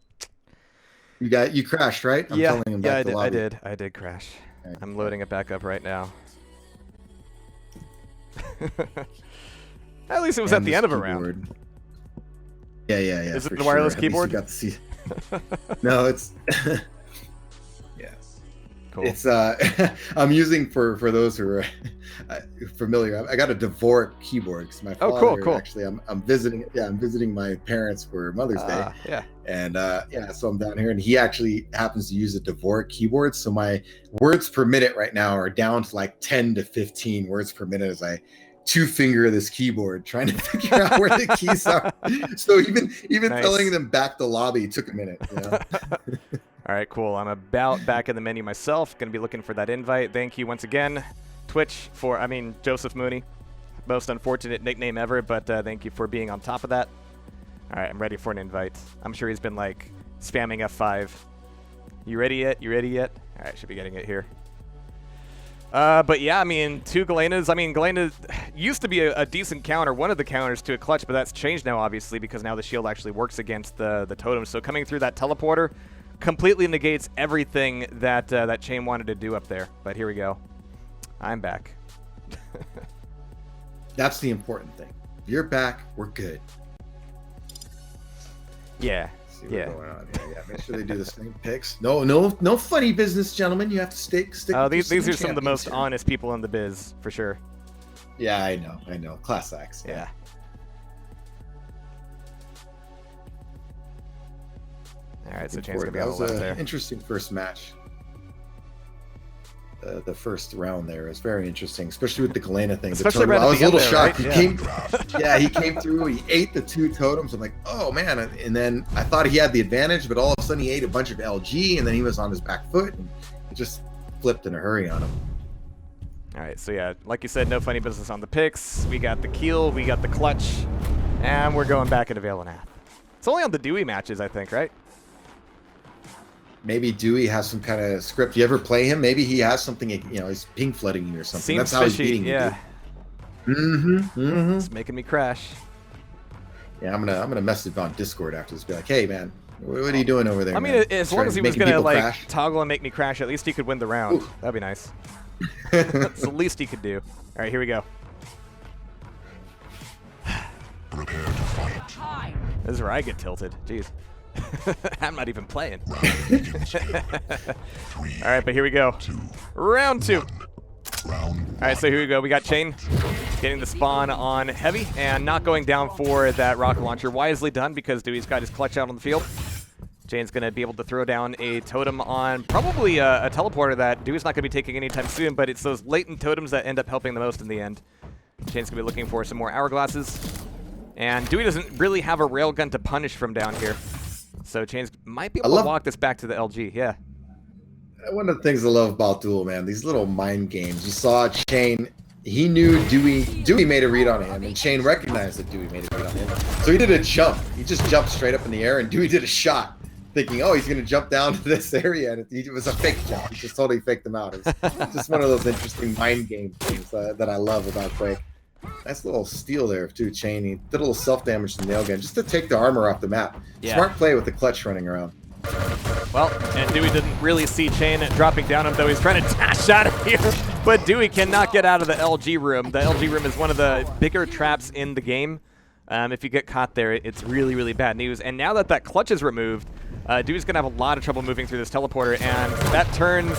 You crashed, right? I'm telling him back to lobby. I did crash. Okay. I'm loading it back up right now. At least it was at the end of a round. Yeah. Is it the wireless keyboard? Got to see. No, it's. Yeah. Cool. It's I'm using for those who are familiar. I got a Dvorak keyboard because my father. Oh, cool. Actually, I'm visiting. Yeah, I'm visiting my parents for Mother's Day. Yeah. And so I'm down here, and he actually happens to use a Dvorak keyboard. So my words per minute right now are down to like 10 to 15 words per minute as I two-finger this keyboard trying to figure out where the keys are. So even Nice. telling them back the lobby took a minute. You know? All right, cool. I'm about back in the menu myself. Going to be looking for that invite. Thank you once again, Twitch, Joseph Mooney. Most unfortunate nickname ever, but thank you for being on top of that. All right, I'm ready for an invite. I'm sure he's been, like, spamming F5. You ready yet? You ready yet? All right, should be getting it here. But yeah, I mean, 2 Galenas. I mean, Galena used to be a decent counter, one of the counters to a clutch, but that's changed now, obviously, because now the shield actually works against the Totem. So coming through that teleporter completely negates everything that that Chain wanted to do up there. But here we go. I'm back. That's the important thing. If you're back, we're good. Yeah. See what's going on here. Yeah, make sure they do the same picks. No funny business, gentlemen. You have to stick. Oh, with these are some of the champions most here. honest people in the biz, for sure. Yeah, I know. Class acts. Yeah. All right, so Chain's gonna be That on was the left an there. interesting first match. The first round there is very interesting, especially with the Galena thing. Especially I was a little shocked. right? He came through. He ate the 2 totems. I'm like, oh man! And then I thought he had the advantage, but all of a sudden he ate a bunch of LG, and then he was on his back foot, and it just flipped in a hurry on him. All right, so yeah, like you said, no funny business on the picks. We got the keel, we got the clutch, and we're going back into Vale and Ath. It's only on the Dewey matches, I think, right? Maybe Dewey has some kind of script. You ever play him? Maybe he has something, he's ping flooding you or something. Seems That's how he's fishy, beating yeah. you. It's making me crash. Yeah, I'm gonna message on Discord after this. Be like, hey man, what are you doing over there? I mean, man? as long as he was Making gonna people like crash? toggle and make me crash, at least he could win the round. Ooh. That'd be nice. That's the least he could do. All right, here we go. Prepare to fight. This is where I get tilted. Jeez. I'm not even playing. Round begins in 3, All right, but here we go. 2, Round 2. 1. Round All right, so here we go. We got Chain getting the spawn on Heavy and not going down for that rocket launcher. Wisely done because Dewey's got his clutch out on the field. Chain's going to be able to throw down a totem on probably a teleporter that Dewey's not going to be taking anytime soon, but it's those latent totems that end up helping the most in the end. Chain's going to be looking for some more hourglasses. And Dewey doesn't really have a railgun to punish from down here. So Chain's might be able to walk this back to the LG, yeah. One of the things I love about Duel, man, these little mind games. You saw Chain, he knew Dewey made a read on him, and Chain recognized that Dewey made a read on him. So he did a jump. He just jumped straight up in the air, and Dewey did a shot, thinking, oh, he's going to jump down to this area, and it was a fake jump. He just totally faked him out. It's just one of those interesting mind game things that I love about Quake. Nice little steal there, too, Chain. He did a little self-damage to the nail gun just to take the armor off the map. Yeah. Smart play with the clutch running around. Well, and Dewey didn't really see Chain dropping down him, though he's trying to dash out of here. But Dewey cannot get out of the LG room. The LG room is one of the bigger traps in the game. If you get caught there, it's really, really bad news. And now that that clutch is removed, Dewey's going to have a lot of trouble moving through this teleporter, and that turns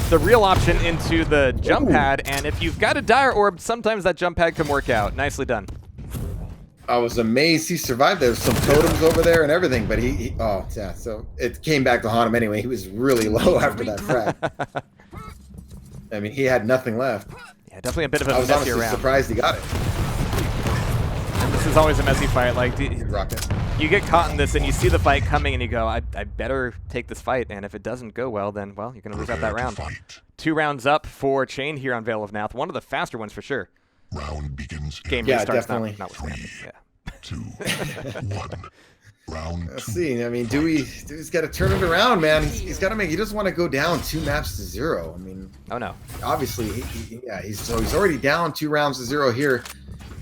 the real option into the jump pad. And if you've got a dire orb, sometimes that jump pad can work out. Nicely done. I was amazed he survived. There's some totems over there and everything, but oh yeah, so it came back to haunt him anyway. He was really low after that frag. I mean, he had nothing left. Yeah, definitely a bit of a I was messy honestly round. surprised he got it. And this is always a messy fight. Like, Rocket. you get caught in this and you see the fight coming and you go, I better take this fight. And if it doesn't go well, then, well, you're going to lose out that round. 2 rounds up for Chain here on Vale of Nath. One of the faster ones for sure. Round begins in Game Yeah, restarts, definitely. notwithstanding. Yeah. 2, 1. Round 2. Let's see. I mean, Dewey's got to turn it around, man. He's got to make. He doesn't want to go down 2 maps to 0. I mean, Oh, no. obviously, he's already down 2 rounds to 0 here.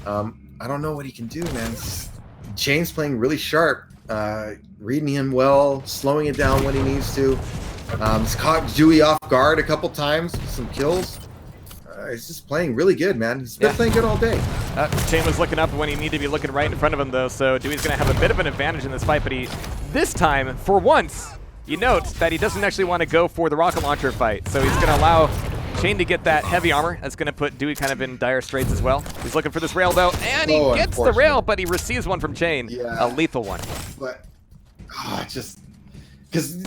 I don't know what he can do, man. Chain's playing really sharp, reading him well, slowing it down when he needs to. He's caught Dewey off guard a couple times with some kills. He's just playing really good, man. He's been playing good all day. Chain was looking up when he needed to be looking right in front of him, though, so Dewey's going to have a bit of an advantage in this fight, but this time, for once, You note that he doesn't actually want to go for the rocket launcher fight, so he's going to allow Chain to get that heavy armor. That's going to put Dooi kind of in dire straits as well. He's looking for this rail, though, and he gets the rail, but he receives one from Chain, a lethal one. But, just... Because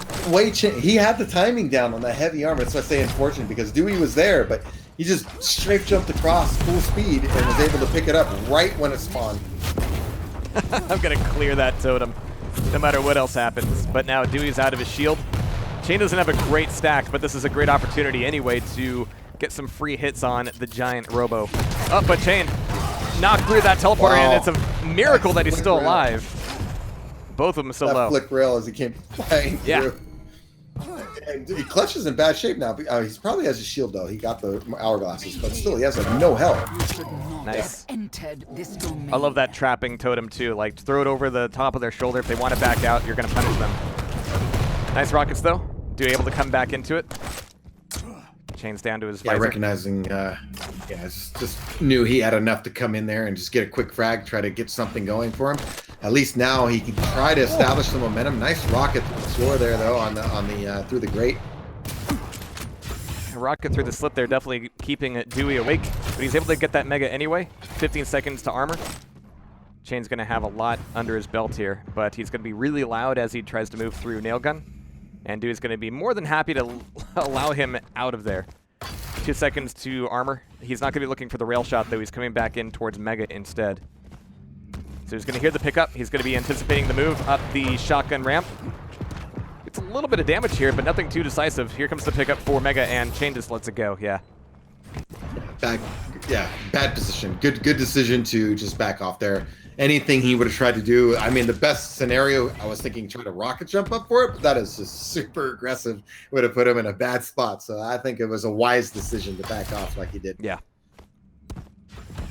he had the timing down on that heavy armor. That's why I say unfortunate, because Dooi was there, but he just straight jumped across full speed and was able to pick it up right when it spawned. I'm going to clear that totem, no matter what else happens. But now Dewey's out of his shield. Chain doesn't have a great stack, but this is a great opportunity anyway to get some free hits on the giant Robo. Oh, but Chain knocked through that teleporter, and it's a miracle that he's still alive. Both of them still low. Flick rail as he came flying through. And he clutches in bad shape now. He probably has a shield, though. He got the hourglasses, but still, he has like no health. Nice. I love that trapping totem, too. Like, throw it over the top of their shoulder. If they want to back out, you're going to punish them. Nice rockets, though. Dooi able to come back into it. Chains down to his visor. Recognizing, just knew he had enough to come in there and just get a quick frag, try to get something going for him. At least now he can try to establish some momentum. Nice rocket score there, though, on the through the grate. A rocket through the slip there, definitely keeping Dooi awake, but he's able to get that mega anyway. 15 seconds to armor. Chain's going to have a lot under his belt here, but he's going to be really loud as he tries to move through Nailgun. And Dewey's going to be more than happy to allow him out of there. 2 seconds to armor. He's not going to be looking for the rail shot, though. He's coming back in towards Mega instead. So he's going to hear the pickup. He's going to be anticipating the move up the shotgun ramp. It's a little bit of damage here, but nothing too decisive. Here comes the pickup for Mega, and Chain just lets it go. Yeah. Bad position. Good decision to just back off there. Anything he would have tried to do, I mean, the best scenario, I was thinking try to rocket jump up for it, but that is just super aggressive. Would have put him in a bad spot. So I think it was a wise decision to back off like he did. Yeah.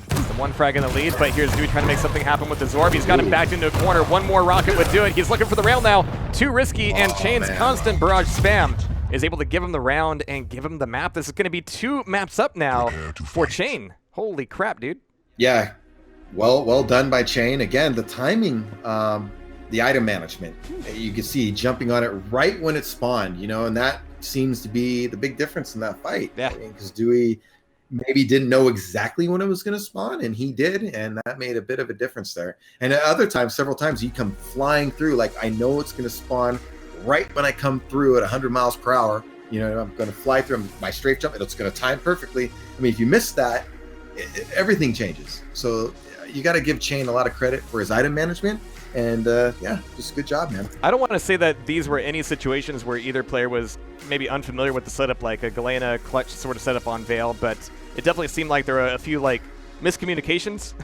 The one frag in the lead, but here's Dooi trying to make something happen with the Zorb. He's got him backed into a corner. One more rocket would do it. He's looking for the rail now. Too risky, and Chain's constant barrage spam is able to give him the round and give him the map. This is going to be 2 maps up now for Chain. Holy crap, dude. Yeah. Well done by Chain. Again, the timing, the item management. You can see jumping on it right when it spawned, and that seems to be the big difference in that fight. Yeah. Because Dooi maybe didn't know exactly when it was going to spawn, and he did, and that made a bit of a difference there. And at other times, several times, you come flying through, like, I know it's going to spawn right when I come through at 100 miles per hour. I'm going to fly through my strafe jump, and it's going to time perfectly. I mean, if you miss that, everything changes. So you got to give Chain a lot of credit for his item management, and just good job, man. I don't want to say that these were any situations where either player was maybe unfamiliar with the setup, like a Galena clutch sort of setup on Veil, but it definitely seemed like there were a few miscommunications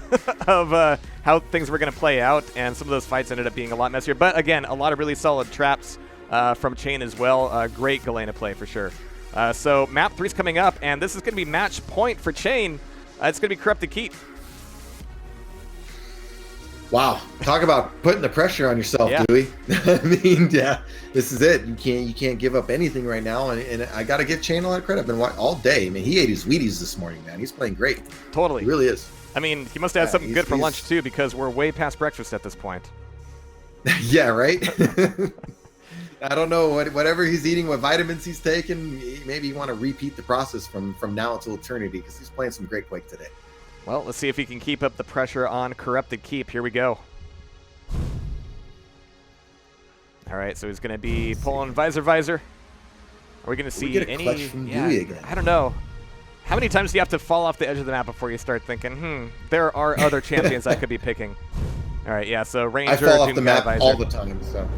of how things were going to play out, and some of those fights ended up being a lot messier. But again, a lot of really solid traps from Chain as well. Great Galena play for sure. So map 3's coming up, and this is going to be match point for Chain. It's going to be Corrupted Keep. Wow, talk about putting the pressure on yourself, Dooi. I mean, this is it. You can't give up anything right now, and I got to give Chain a lot of credit. I've been watching all day. I mean, he ate his Wheaties this morning, man. He's playing great. Totally, he really is. I mean, he must have had something good for lunch too, because we're way past breakfast at this point. Yeah, right. I don't know whatever he's eating, what vitamins he's taking. Maybe you want to repeat the process from now until eternity, because he's playing some great Quake today. Well, let's see if he can keep up the pressure on Corrupted Keep. Here we go. All right, so he's going to be pulling visor. Are we going to see any? Clutch from Dooi again? I don't know. How many times do you have to fall off the edge of the map before you start thinking, there are other champions I could be picking? All right, yeah, so Ranger, I fall off the map visor. all the time. So,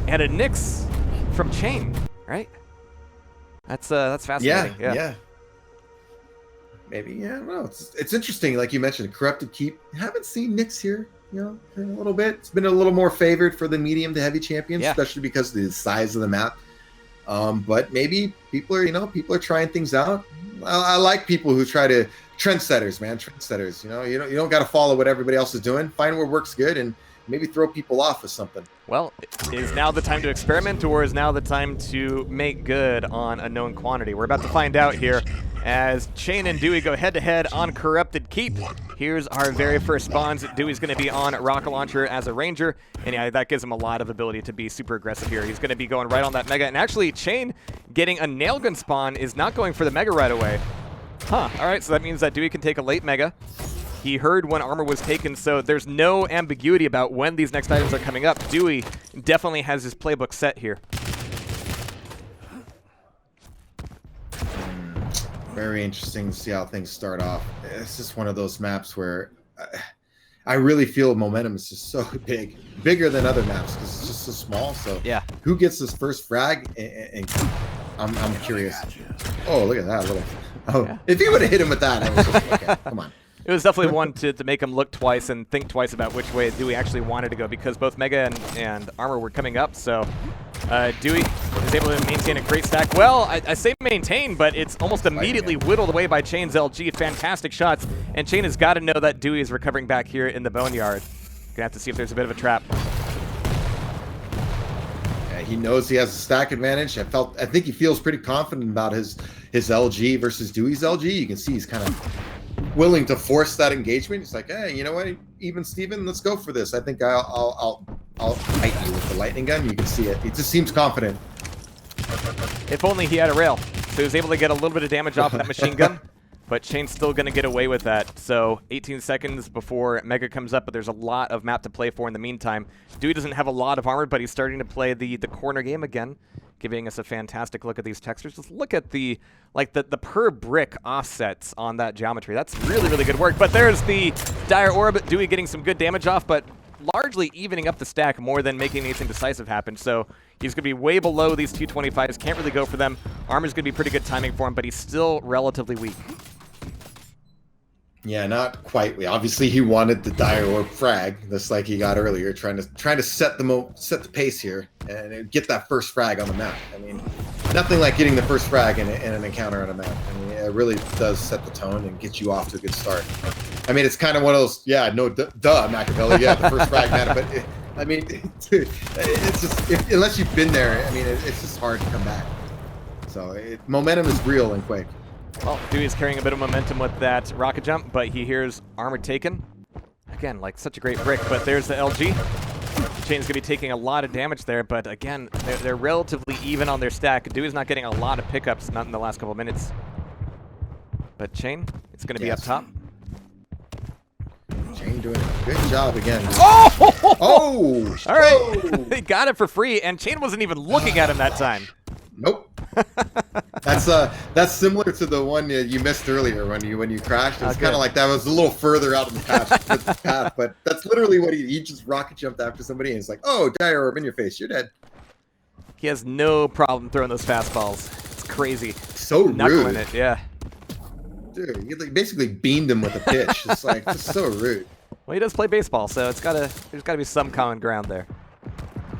And a Nyx from Chain, right? That's fascinating. Yeah. Maybe, I don't know. It's interesting, like you mentioned, Corrupted Keep. Haven't seen Nyx here, in a little bit. It's been a little more favored for the medium to heavy champions, especially because of the size of the map. But maybe people are trying things out. I like people who try to trendsetters, man. Trendsetters. You don't got to follow what everybody else is doing. Find what works good and maybe throw people off with something. Well, is now the time to experiment, or is now the time to make good on a known quantity? We're about to find out here as Chain and Dewey go head-to-head on Corrupted Keep. Here's our very first spawns. Dewey's going to be on Rocket Launcher as a Ranger, and yeah, that gives him a lot of ability to be super aggressive here. He's going to be going right on that Mega, and actually Chain getting a nail gun spawn is not going for the Mega right away. Huh, alright, so that means that Dewey can take a late Mega. He heard when armor was taken, so there's no ambiguity about when these next items are coming up. Dewey definitely has his playbook set here. Very interesting to see how things start off. It's just one of those maps where I really feel momentum is just so big, bigger than other maps because it's just so small. So yeah, who gets this first frag? And I'm curious. Oh, look at that little. Oh, yeah. If he would have hit him with that, I was just okay. Come on. It was definitely one to make him look twice and think twice about which way Dewey actually wanted to go because both Mega and Armor were coming up. So Dewey is able to maintain a great stack. Well, I say maintain, but it's almost immediately whittled away by Chain's LG. Fantastic shots. And Chain has got to know that Dewey is recovering back here in the Boneyard. Gonna have to see if there's a bit of a trap. Yeah, he knows he has a stack advantage. I think he feels pretty confident about his LG versus Dewey's LG. You can see he's kind of willing to force that engagement. It's like, hey, you know what? Even Steven, let's go for this. I think I'll fight you with the lightning gun. You can see it. He just seems confident. If only he had a rail. So he was able to get a little bit of damage off of that machine gun, but Chain's still going to get away with that. So 18 seconds before Mega comes up, but there's a lot of map to play for in the meantime. Dewey doesn't have a lot of armor, but he's starting to play the corner game again, giving us a fantastic look at these textures. Just look at the per brick offsets on that geometry. That's really, really good work. But there's the Dire Orb. Dewey getting some good damage off, but largely evening up the stack more than making anything decisive happen. So he's going to be way below these 225s. Can't really go for them. Armor's going to be pretty good timing for him, but he's still relatively weak. Yeah, not quite. Obviously, he wanted the Dire Orb frag, just like he got earlier, trying to set the pace here and get that first frag on the map. I mean, nothing like getting the first frag in an encounter on a map. I mean, it really does set the tone and get you off to a good start. I mean, it's kind of one of those, yeah, no, duh, Machiavelli, yeah, the first frag matter, but I mean, it's just unless you've been there, I mean, it's just hard to come back. So momentum is real in Quake. Well, Dewey's carrying a bit of momentum with that rocket jump, but he hears armor taken. Again, like such a great brick, but there's the LG. Chain's going to be taking a lot of damage there, but again, they're relatively even on their stack. Dewey's not getting a lot of pickups, not in the last couple of minutes. But Chain, it's going to be up top. Chain doing a good job again. Oh! Oh! All right, he got it for free, and Chain wasn't even looking at him that time. Nope. That's similar to the one you missed earlier when you crashed. It's kind of like that was a little further out of the path, but that's literally what he just rocket jumped after somebody, and it's like, oh, Dire Orb in your face, you're dead. He has no problem throwing those fastballs. It's crazy. So knuckling rude. It, yeah. Dude, you basically beamed him with a pitch. It's like just so rude. Well, he does play baseball, so there's gotta be some common ground there.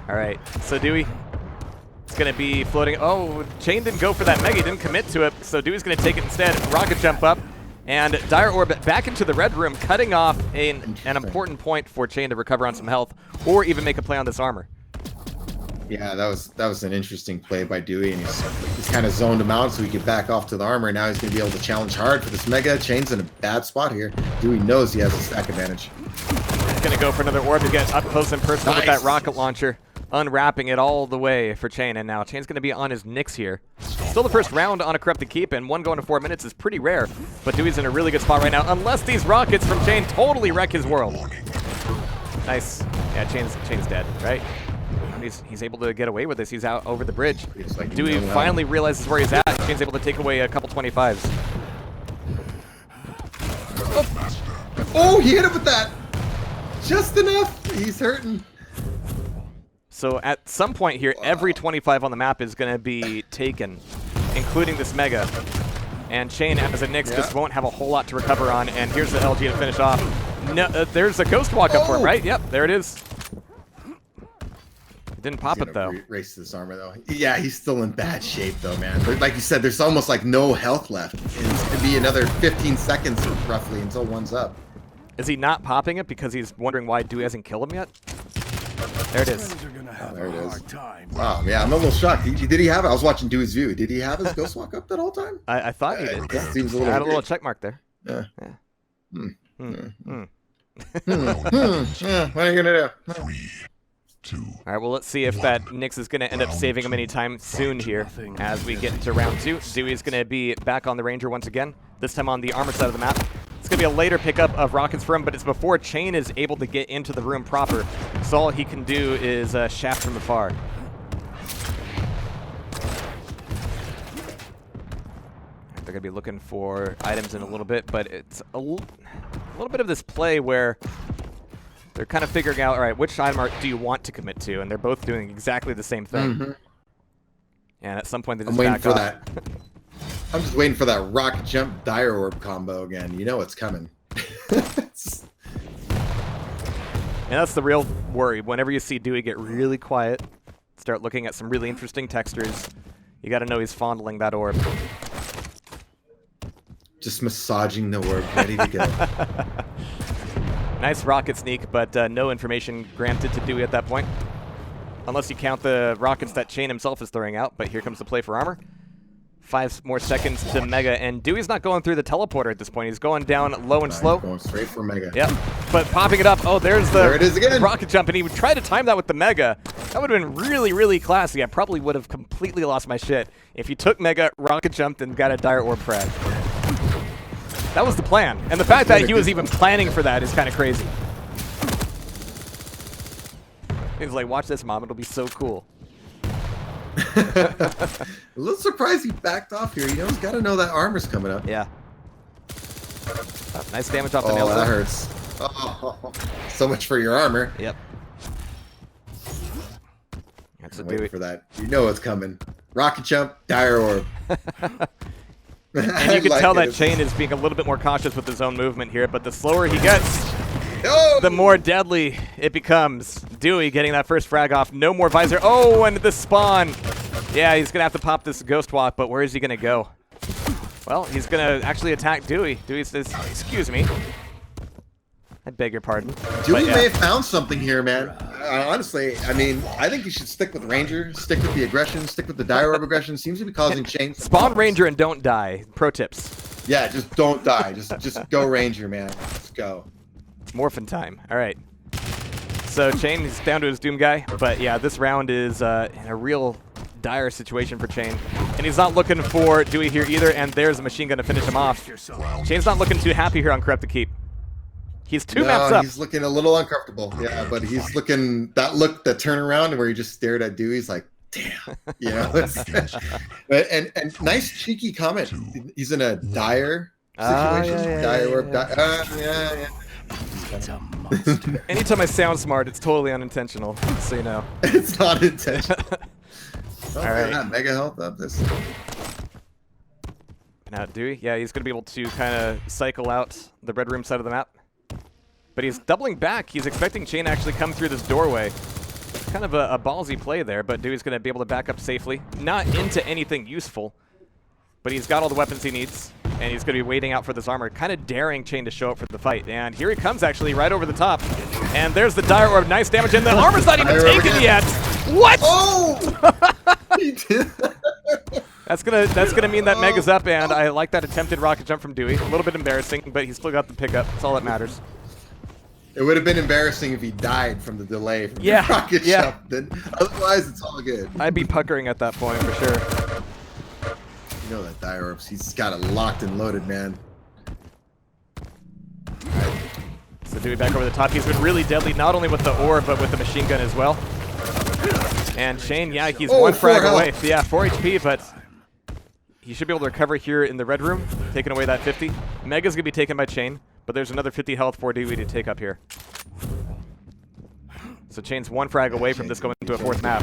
All right, so Dewey. It's going to be floating. Oh, Chain didn't go for that Mega. He didn't commit to it, so Dewey's going to take it instead. Rocket jump up, and Dire Orb back into the red room, cutting off an important point for Chain to recover on some health, or even make a play on this armor. Yeah, that was an interesting play by Dewey, and he's kind of zoned him out so he could back off to the armor. Now he's going to be able to challenge hard for this Mega. Chain's in a bad spot here. Dewey knows he has a stack advantage. He's going to go for another orb to get up close and personal with that rocket launcher. Unwrapping it all the way for Chain, and now Chain's going to be on his Nyx here. Still the first round on a Corrupted Keep, and one going to 4 minutes is pretty rare, but Dewey's in a really good spot right now, unless these rockets from Chain totally wreck his world. Nice. Yeah, Chain's dead, right? He's able to get away with this. He's out over the bridge. Like Dewey finally realizes where he's at. Chain's able to take away a couple 25s. Oh, he hit him with that! Just enough! He's hurting. So at some point here, every 25 on the map is going to be taken, including this Mega. And Chain, as a Nyx, just won't have a whole lot to recover on. And here's the LG to finish off. No, there's a Ghost Walk up for him, right? Yep, there it is. It didn't pop it, though. Race to this armor, though. Yeah, he's still in bad shape, though, man. But like you said, there's almost like no health left. And it's going to be another 15 seconds, roughly, until one's up. Is he not popping it because he's wondering why Dewey hasn't killed him yet? There it is. Oh, there it is. Wow, yeah, I'm a little shocked. Did he have it? I was watching Dewey's View. Did he have his Ghost Walk up that whole time? I thought he did. Yeah. Seems a little had a little check mark there. Yeah. Yeah. Yeah, what are you gonna do? 3, 2. All right, well, let's see if that Nyx is going to end up saving him anytime soon here as we get into round 2. Dewey's going to be back on the Ranger once again, this time on the armor side of the map. It's going to be a later pickup of rockets for him, but it's before Chain is able to get into the room proper. So all he can do is shaft from afar. They're going to be looking for items in a little bit, but it's a little bit of this play where they're kind of figuring out, all right, which item do you want to commit to? And they're both doing exactly the same thing. And at some point, they just back off. That. I'm just waiting for that rock jump dire orb combo again. You know it's coming. And that's the real worry. Whenever you see Dewey get really quiet, start looking at some really interesting textures, you got to know he's fondling that orb. Just massaging the orb, ready to go. Nice rocket sneak, but no information granted to Dewey at that point. Unless you count the rockets that Chain himself is throwing out, but here comes the play for armor. 5 more seconds to Mega, and Dewey's not going through the teleporter at this point. He's going down low and slow. Going straight for Mega. Yep, but popping it up. Oh, there it is again. Rocket jump, and he would try to time that with the Mega. That would have been really, really classy. I probably would have completely lost my shit if he took Mega, rocket jumped, and got a dire orb frag. That was the plan. And the fact that he was even planning for that is kind of crazy. He's like, watch this, Mom. It'll be so cool. A little surprised he backed off here. You know, he's got to know that armor's coming up. Yeah. Nice damage off the nail. Oh, that hurts. Oh, so much for your armor. Yep. That's waiting for that. You know it's coming. Rocket jump, dire orb. And you can tell that Chain is being a little bit more cautious with his own movement here, but the slower he gets, the more deadly it becomes. Dewey getting that first frag off. No more visor. Oh, and the spawn. Yeah, he's going to have to pop this Ghost Walk, but where is he going to go? Well, he's going to actually attack Dewey. Dewey says, excuse me. I beg your pardon. Dewey may have found something here, man. Honestly, I mean, I think you should stick with Ranger, stick with the aggression, stick with the dire orb aggression. Seems to be causing Chain. Spawn Ranger and don't die. Pro tips. Yeah, just don't die. Just go Ranger, man. Let's go. Morphin time. All right. So Chain is down to his Doom guy, but yeah, this round is in a real dire situation for Chain. And he's not looking for Dewey here either, and there's a machine gun to finish him off. Chain's not looking too happy here on Corrupt the Keep. He's 2 maps up. He's looking a little uncomfortable. Yeah, but he's looking that turn around where he just stared at Dewey. He's like, damn, you know. and nice cheeky comment. He's in a dire situation. Dire orb. Yeah. Anytime I sound smart, it's totally unintentional. So you know. It's not intentional. All right. Mega health up this. Now Dewey, yeah, he's going to be able to kind of cycle out the red room side of the map. But he's doubling back. He's expecting Chain to actually come through this doorway. Kind of a ballsy play there, but Dewey's going to be able to back up safely. Not into anything useful, but he's got all the weapons he needs, and he's going to be waiting out for this armor, kind of daring Chain to show up for the fight. And here he comes, actually, right over the top. And there's the dire orb. Nice damage, and the armor's not even taken yet. What? Oh! He did. That's gonna mean that Mega's up, and I like that attempted rocket jump from Dewey. A little bit embarrassing, but he's still got the pickup. That's all that matters. It would have been embarrassing if he died from the delay from the rocket jump. Then otherwise, it's all good. I'd be puckering at that point for sure. You know that dire orbs. He's got it locked and loaded, man. All right. So Dewey back over the top. He's been really deadly, not only with the orb, but with the machine gun as well. And Chain, yeah, he's 1 frag away. Yeah, 4 HP, but he should be able to recover here in the red room, taking away that 50. Mega's going to be taken by Chain, but there's another 50 health for Dewey to take up here. So Chain's 1 frag away from this going into a 4th map.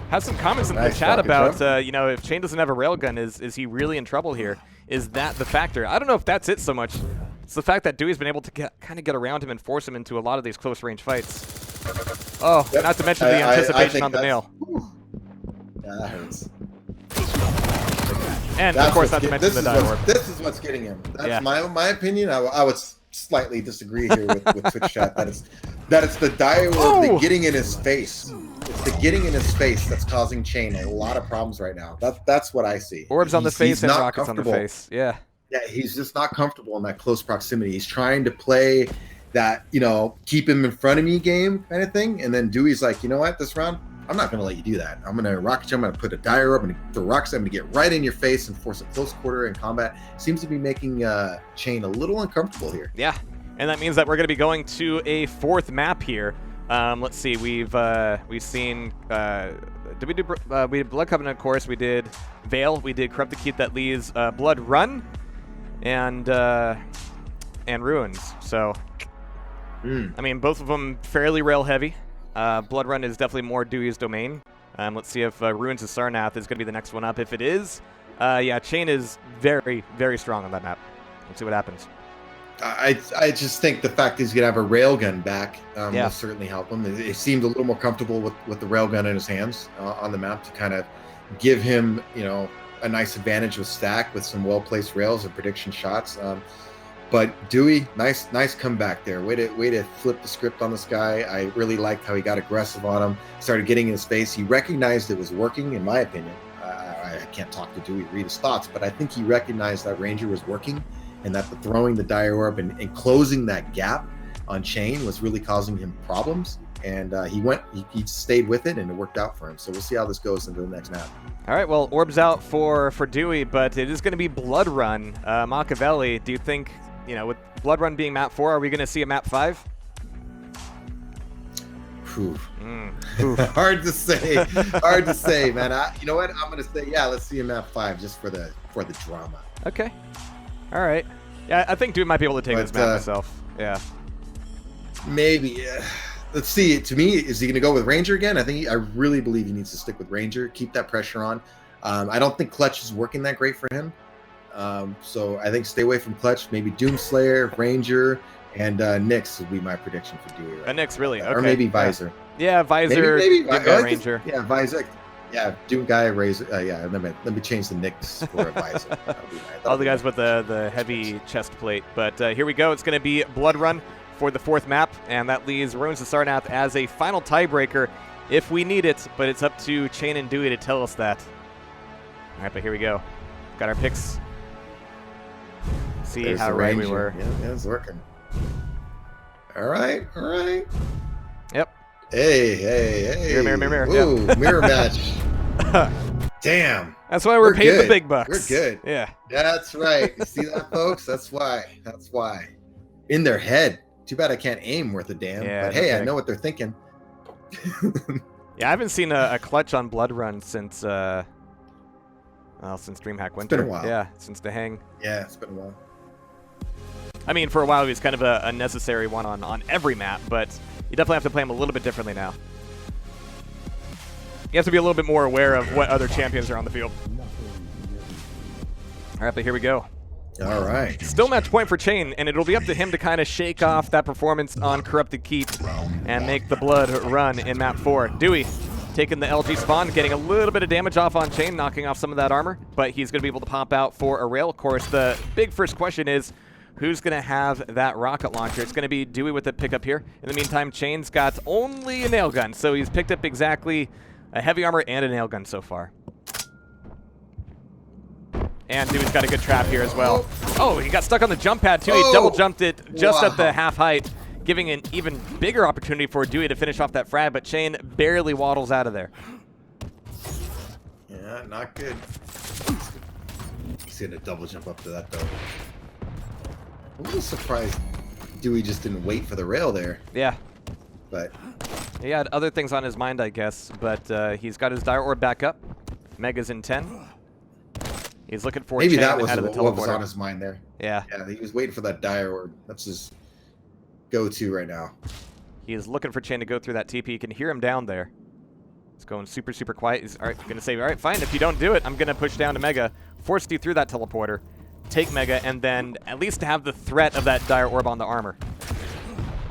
Have some comments in the chat about, you know, if Chain doesn't have a railgun, is he really in trouble here? Is that the factor? I don't know if that's it so much. It's the fact that Dewey's been able to kind of get around him and force him into a lot of these close-range fights. Oh, not to mention the anticipation on the nail. Yeah, that hurts. And, of course, not to mention the die orb. This is what's getting him. That's my opinion. I would slightly disagree here with Twitch chat that it's the dire orb, the getting in his face. It's the getting in his face that's causing Chain a lot of problems right now. That's what I see. Orbs on the face and not rockets on the face. Yeah. Yeah, he's just not comfortable in that close proximity. He's trying to play that, you know, keep him in front of me game kind of thing. And then Dewey's like, you know what, this round, I'm not going to let you do that. I'm going to rocket you. I'm going to put a dire orb. I'm going to throw rockets. I'm going to get right in your face and force a close quarter in combat. Seems to be making Chain a little uncomfortable here. Yeah, and that means that we're going to be going to a fourth map here. Let's see. We've seen. Did we do? We did Blood Covenant, of course. We did Veil. We did Corrupted Keep that leaves Blood Run, and Ruins. So, I mean, both of them fairly rail heavy. Blood Run is definitely more Dewey's domain. Let's see if Ruins of Sarnath is going to be the next one up. If it is, yeah, Chain is very, very strong on that map. Let's see what happens. I just think the fact that he's going to have a railgun back will certainly help him. He seemed a little more comfortable with the railgun in his hands on the map to kind of give him, you know, a nice advantage with stack with some well-placed rails and prediction shots. But Dewey, nice comeback there. Way to flip the script on this guy. I really liked how he got aggressive on him, started getting in his face. He recognized it was working, in my opinion. I can't talk to Dewey, read his thoughts, but I think he recognized that Ranger was working and that the throwing the dire orb and closing that gap on Chain was really causing him problems. And he stayed with it, and it worked out for him. So we'll see how this goes into the next map. All right, well, orbs out for Dewey, but it is going to be Blood Run. Machiavelli, do you think, you know, with Blood Run being map 4, are we going to see a map 5? Hard to say, man. You know what? I'm going to say, yeah, let's see a map 5 just for the drama. Okay. All right. Yeah, I think Dewey might be able to take this map myself. Yeah. Maybe. Let's see. To me, is he going to go with Ranger again? I really believe he needs to stick with Ranger. Keep that pressure on. I don't think Clutch is working that great for him. So I think stay away from Clutch. Maybe Doomslayer, Ranger, and Nyx would be my prediction for Dewey. Right? Nyx, really? Okay. Or maybe Visor. Yeah, Visor. Maybe Ranger. Yeah, Visor. Yeah, Doom guy, Razor. Yeah, let me change the Nyx for a Visor. All the guys with the heavy chest plate. But here we go. It's going to be Blood Run for the 4th map, and that leaves Ruins of Sarnath as a final tiebreaker if we need it, but it's up to Chain and Dewey to tell us that. All right, but here we go. Got our picks. See There's how right we were. Yeah, it's working. All right. Yep. Hey. Mirror. Ooh, Yep. Mirror match. Damn. That's why we're paid good. the big bucks. We're good. Yeah. That's right. You see that, folks? That's why. In their head. Too bad I can't aim worth a damn. Yeah, but hey, I know what they're thinking. Yeah, I haven't seen a clutch on Blood Run since DreamHack Winter. It's been a while. Yeah, since the hang. Yeah, it's been a while. I mean, for a while he was kind of a necessary one on every map, but you definitely have to play him a little bit differently now. You have to be a little bit more aware of what other champions are on the field. All right, but here we go. All right. Still match point for Chain, and it'll be up to him to kind of shake off that performance on Corrupted Keep and make the Blood Run in map 4. Dewey taking the LG spawn, getting a little bit of damage off on Chain, knocking off some of that armor, but he's going to be able to pop out for a rail. Of course, the big first question is, who's going to have that rocket launcher? It's going to be Dewey with the pickup here. In the meantime, Chain's got only a nail gun, so he's picked up exactly a heavy armor and a nail gun so far. And Dewey's got a good trap here as well. Oh, he got stuck on the jump pad too. He double jumped it just at the half height, giving an even bigger opportunity for Dewey to finish off that frag, but Chain barely waddles out of there. Yeah, not good. He's going to double jump up to that though. I'm a little surprised Dewey just didn't wait for the rail there. Yeah. But he had other things on his mind, I guess, but he's got his Dire Orb back up. Mega's in 10. He's looking for maybe Chain that was ahead of the what was teleporter. on his mind there. Yeah. Yeah, he was waiting for that Dire Orb. That's his go-to right now. He is looking for Chain to go through that TP. You can hear him down there. He's going super, super quiet. He's going to say, all right, fine. If you don't do it, I'm going to push down to Mega, force you through that teleporter, take Mega, and then at least have the threat of that Dire Orb on the armor.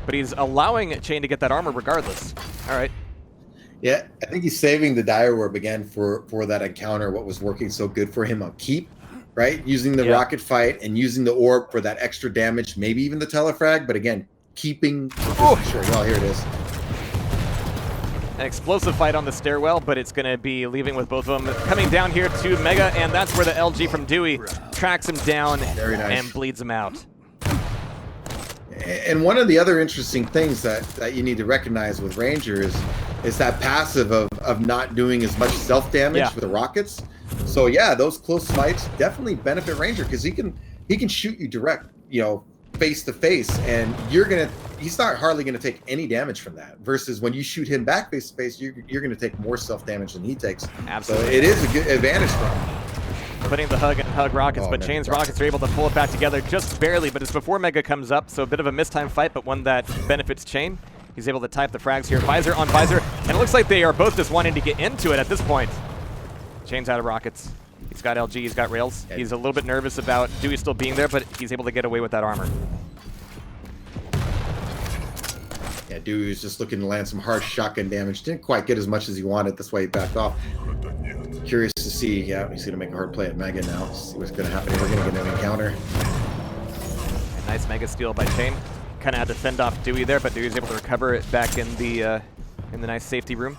But he's allowing Chain to get that armor regardless. All right. Yeah, I think he's saving the Dire Orb again for that encounter, what was working so good for him on Keep. right? Using the rocket fight and using the orb for that extra damage, maybe even the telefrag, but again, keeping sure. Well, here it is. An explosive fight on the stairwell, but it's going to be leaving with both of them. Coming down here to Mega, and that's where the LG from Dewey tracks him down and bleeds him out. And one of the other interesting things that you need to recognize with Ranger is that passive of not doing as much self-damage with the rockets. So yeah, those close fights definitely benefit Ranger because he can shoot you direct, face to face, and he's not hardly gonna take any damage from that. Versus when you shoot him back face to face, you're gonna take more self damage than he takes. Absolutely. So it is a good advantage for him. Putting the hug rockets, but Chain's rockets are able to pull it back together just barely, but it's before Mega comes up, so a bit of a mistime fight, but one that benefits Chain. He's able to type the frags here, visor on visor, and it looks like they are both just wanting to get into it at this point. Chain's out of rockets. He's got LG, he's got rails. He's a little bit nervous about Dewey still being there, but he's able to get away with that armor. Yeah, Dewey was just looking to land some harsh shotgun damage. Didn't quite get as much as he wanted. That's why he backed off. Curious to see. Yeah, he's going to make a hard play at Mega now. See what's going to happen. We're going to get an encounter. A nice Mega steal by Chain. Kind of had to fend off Dewey there, but Dewey's able to recover it back in the nice safety room.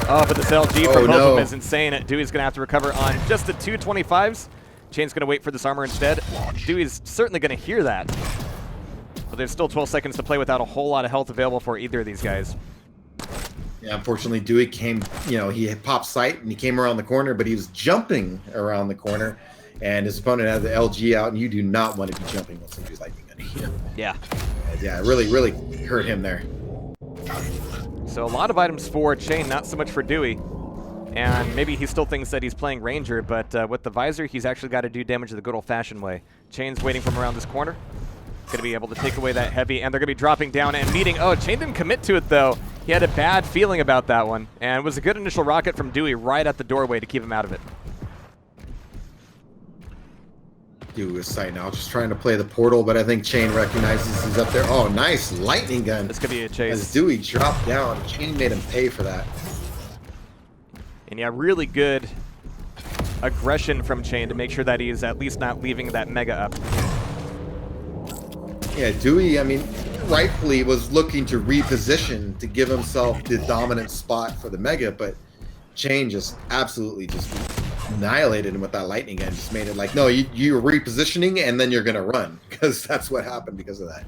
Oh, but this LG from both of them is insane. Dewey's going to have to recover on just the 225s. Chain's going to wait for this armor instead. Dewey's certainly going to hear that. But there's still 12 seconds to play without a whole lot of health available for either of these guys. Yeah, unfortunately, Dewey came, he had popped sight and he came around the corner, but he was jumping around the corner, and his opponent had the LG out, and you do not want to be jumping when somebody's lightning gunning you. Yeah. Yeah, it really hurt him there. So a lot of items for Chain, not so much for Dewey. And maybe he still thinks that he's playing Ranger, but with the visor, he's actually got to do damage the good old-fashioned way. Chain's waiting from around this corner. Going to be able to take away that heavy, and they're going to be dropping down and meeting. Oh, Chain didn't commit to it, though. He had a bad feeling about that one, and it was a good initial rocket from Dewey right at the doorway to keep him out of it. Dewey is sight now, just trying to play the portal, but I think Chain recognizes he's up there. Oh, nice lightning gun. This could be a chase. As Dewey dropped down, Chain made him pay for that. And yeah, really good aggression from Chain to make sure that he's at least not leaving that Mega up. Yeah, Dewey, rightfully was looking to reposition to give himself the dominant spot for the Mega, but Chain just absolutely just annihilated him with that lightning gun. Just made it like, no, you're repositioning and then you're going to run, because that's what happened because of that.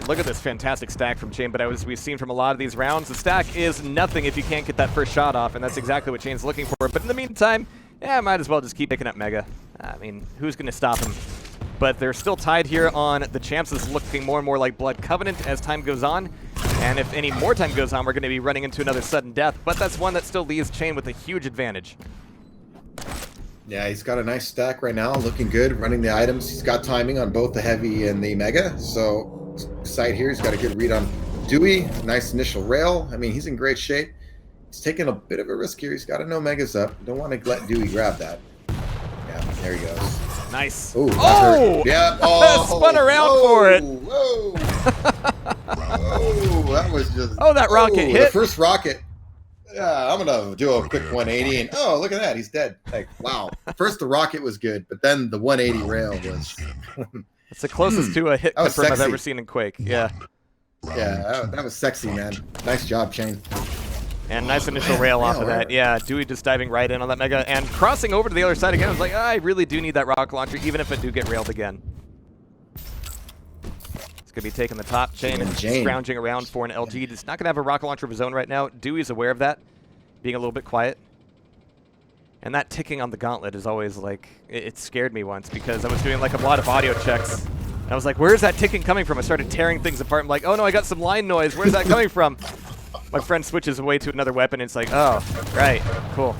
Look at this fantastic stack from Chain, but as we've seen from a lot of these rounds, the stack is nothing if you can't get that first shot off, and that's exactly what Chain's looking for. But in the meantime, yeah, might as well just keep picking up Mega. Who's going to stop him? But they're still tied here on the champs. Is looking more and more like Blood Covenant as time goes on. And if any more time goes on, we're going to be running into another sudden death. But that's one that still leaves Chain with a huge advantage. Yeah, he's got a nice stack right now, looking good, running the items. He's got timing on both the heavy and the Mega. So sight here, he's got a good read on Dewey. Nice initial rail. He's in great shape. He's taking a bit of a risk here. He's got to know Mega's up. Don't want to let Dewey grab that. Yeah, there he goes. Nice. Ooh, oh! Yeah. Oh! Spun around for it. Whoa! Oh, that was just. Oh, that rocket hit. The first rocket. Yeah, I'm gonna do a quick 180, and oh, look at that, he's dead. Like, wow. First the rocket was good, but then the 180 rail was. It's the closest to a hit confirm I've ever seen in Quake. Yeah. Yeah, that was sexy, man. Nice job, Chain. And nice initial rail off of that. Yeah, Dewey just diving right in on that Mega and crossing over to the other side again. I was like, I really do need that rocket launcher, even if I do get railed again. It's going to be taking the top. Chain and scrounging around for an LG. He's not going to have a rocket launcher of his own right now. Dewey's aware of that, being a little bit quiet. And that ticking on the gauntlet is always like, it scared me once because I was doing like a lot of audio checks. And I was like, where's that ticking coming from? I started tearing things apart. I'm like, oh no, I got some line noise. Where's that coming from? My friend switches away to another weapon, and it's like, oh, right, cool.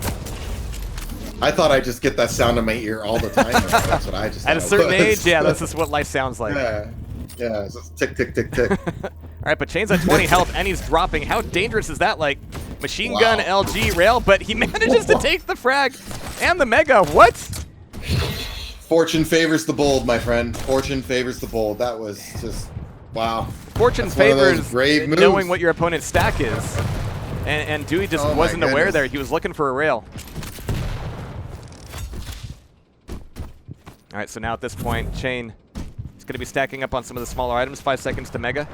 I thought I'd just get that sound in my ear all the time. That's what I just At a certain age, yeah, this is what life sounds like. Yeah, it's just tick, tick, tick, tick. All right, but Chain's at 20 health, and he's dropping. How dangerous is that? Like, machine gun, LG, rail, but he manages to take the frag and the Mega. What? Fortune favors the bold, my friend. Fortune favors the bold. That was just, wow. Fortune favors knowing what your opponent's stack is. And Dewey just wasn't aware there. He was looking for a rail. All right, so now at this point, Chain is going to be stacking up on some of the smaller items. 5 seconds to Mega.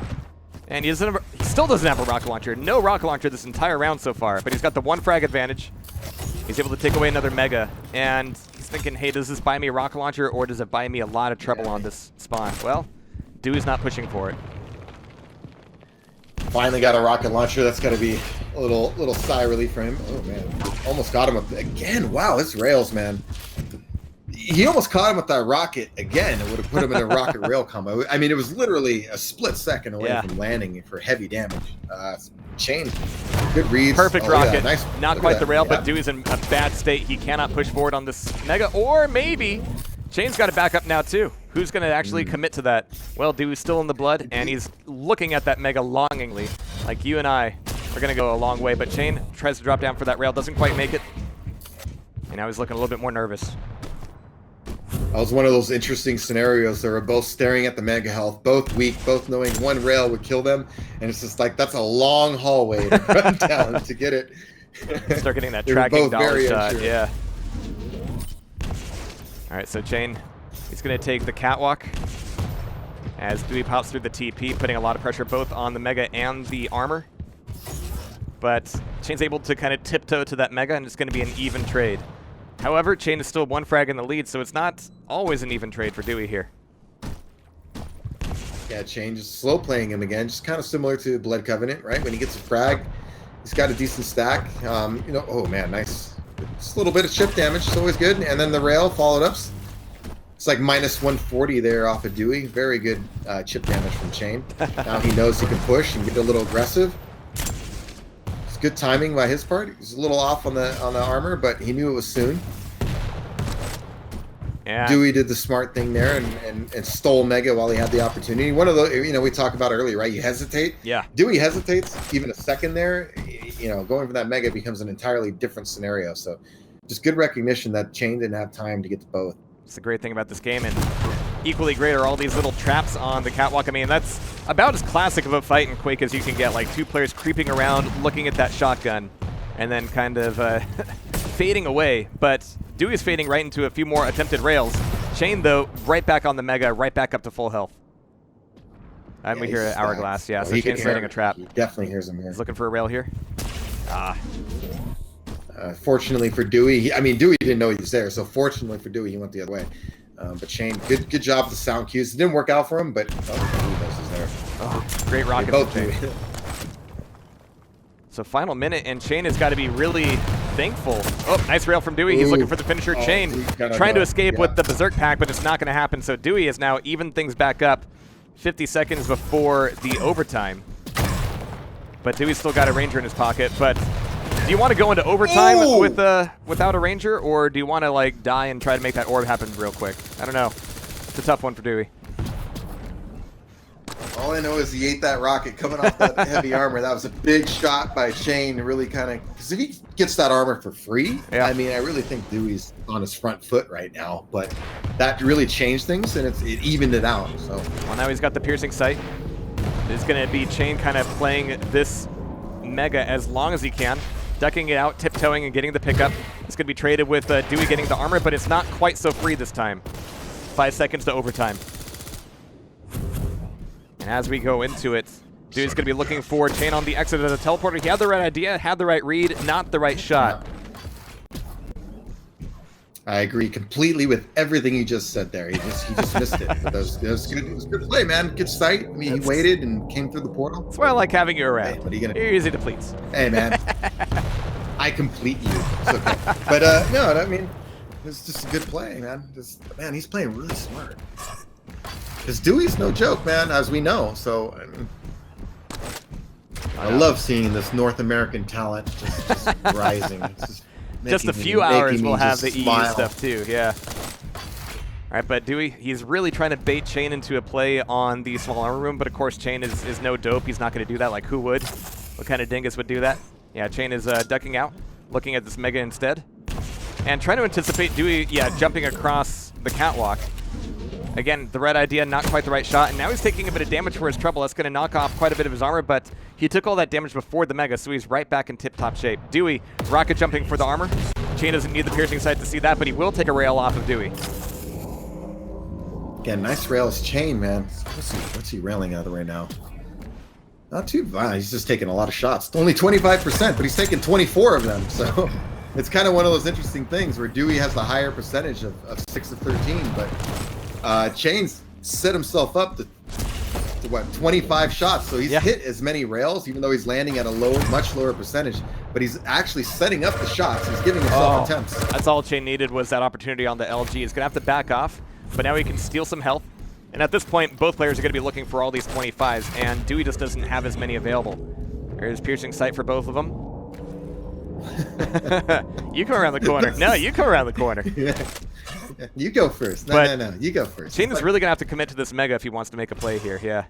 And he still doesn't have a rocket launcher. No rocket launcher this entire round so far, but he's got the 1 frag advantage. He's able to take away another Mega, and he's thinking, hey, does this buy me a rocket launcher, or does it buy me a lot of trouble on this spawn? Well, Dewey's not pushing for it. Finally got a rocket launcher. That's got to be a little sigh of relief for him. Oh, man. Almost got him again. Wow, this rails, man. He almost caught him with that rocket again. It would have put him in a rocket rail combo. I mean, it was literally a split second away from landing for heavy damage. Chain, good reads. Perfect rocket. Nice. Not quite the rail, but Dewey's in a bad state. He cannot push forward on this Mega, or maybe Chain's got to back up now too. Who's going to actually commit to that? Well, Dewey's still in the blood, and he's looking at that Mega longingly. Like you and I are going to go a long way, but Chain tries to drop down for that rail, doesn't quite make it. And now he's looking a little bit more nervous. That was one of those interesting scenarios. They were both staring at the Mega Health, both weak, both knowing one rail would kill them. And it's just like, that's a long hallway to run down to get it. Start getting that tracking dollar shot. Unsure. Yeah. All right, so Chain, he's going to take the catwalk as Dewey pops through the TP, putting a lot of pressure both on the Mega and the armor. But Chain's able to kind of tiptoe to that Mega, and it's going to be an even trade. However, Chain is still 1 frag in the lead, so it's not always an even trade for Dewey here. Yeah, Chain just slow playing him again, just kind of similar to Blood Covenant, right? When he gets a frag, he's got a decent stack. You know, oh man, nice. Just a little bit of chip damage, it's always good. And then the rail followed up. It's like minus 140 there off of Dewey. Very good chip damage from Chain. Now he knows he can push and get a little aggressive. It's good timing by his part. He's a little off on the armor, but he knew it was soon. Yeah. Dewey did the smart thing there and stole Mega while he had the opportunity. One of the, you know, we talked about earlier, right? You hesitate. Yeah. Dewey hesitates even a second there. You know, going for that Mega becomes an entirely different scenario. So just good recognition that Chain didn't have time to get to both. It's the great thing about this game, and equally great are all these little traps on the catwalk. I mean, that's about as classic of a fight in Quake as you can get, like 2 players creeping around, looking at that shotgun, and then kind of fading away. But Dewey's fading right into a few more attempted rails. Chain, though, right back on the Mega, right back up to full health. And we hear Hourglass, yeah, so Chain's setting a trap. He definitely hears him here. He's looking for a rail here. Ah. Fortunately for Dewey, I mean, Dewey didn't know he was there, so fortunately for Dewey, he went the other way. But Chain, good job with the sound cues. It didn't work out for him, but Dewey knows he's there. Oh, great rocket both from Chain. So final minute, and Chain has got to be really thankful. Oh, nice rail from Dewey. He's looking for the finisher. Chain trying to escape with the Berserk pack, but it's not going to happen. So Dewey has now evened things back up 50 seconds before the overtime. But Dewey's still got a Ranger in his pocket, but do you want to go into overtime with without a Ranger, or do you want to like die and try to make that orb happen real quick? I don't know. It's a tough one for Dewey. All I know is he ate that rocket coming off that heavy armor. That was a big shot by Chain to really kind of, because if he gets that armor for free, I mean, I really think Dewey's on his front foot right now. But that really changed things, and it evened it out. So well, now he's got the piercing sight. It's going to be Chain kind of playing this Mega as long as he can, ducking it out, tiptoeing, and getting the pickup. It's going to be traded with Dewey getting the armor, but it's not quite so free this time. 5 seconds to overtime. And as we go into it, Dewey's going to be looking for Chain on the exit of the teleporter. He had the right idea, had the right read, not the right shot. I agree completely with everything you just said there. He just missed it. But it was good. It was good play, man. Good sight. I mean, he waited and came through the portal. That's why I like having you around. Hey, what are you gonna? You're easy to please. Hey, man. I complete you. It's okay. But no, I mean, it's just a good play, man. Man, he's playing really smart. Because Dewey's no joke, man, as we know. So I mean, I love seeing this North American talent just rising. It's just a few hours we'll have the EU stuff too, yeah. All right, but Dewey, he's really trying to bait Chain into a play on the small armor room, but of course Chain is no dope. He's not going to do that. Like, who would? What kind of dingus would do that? Yeah, Chain is ducking out, looking at this Mega instead. And trying to anticipate Dewey, jumping across the catwalk. Again, the right idea, not quite the right shot, and now he's taking a bit of damage for his trouble. That's going to knock off quite a bit of his armor, but he took all that damage before the Mega, so he's right back in tip-top shape. Dewey, rocket jumping for the armor. Chain doesn't need the piercing sight to see that, but he will take a rail off of Dewey. Again, nice rails chain, man. What's he railing out of right now? Not too bad. He's just taking a lot of shots. Only 25%, but he's taking 24 of them. So it's kind of one of those interesting things where Dewey has the higher percentage of 6 of 13, but Chain's set himself up to what, 25 shots. So he's hit as many rails, even though he's landing at a much lower percentage. But he's actually setting up the shots. He's giving himself attempts. That's all Chain needed was that opportunity on the LG. He's gonna have to back off, but now he can steal some health. And at this point, both players are going to be looking for all these 25s, and Dewey just doesn't have as many available. There's piercing sight for both of them. You come around the corner. No, you come around the corner. You go first. No, you go first. Chain is really going to have to commit to this Mega if he wants to make a play here,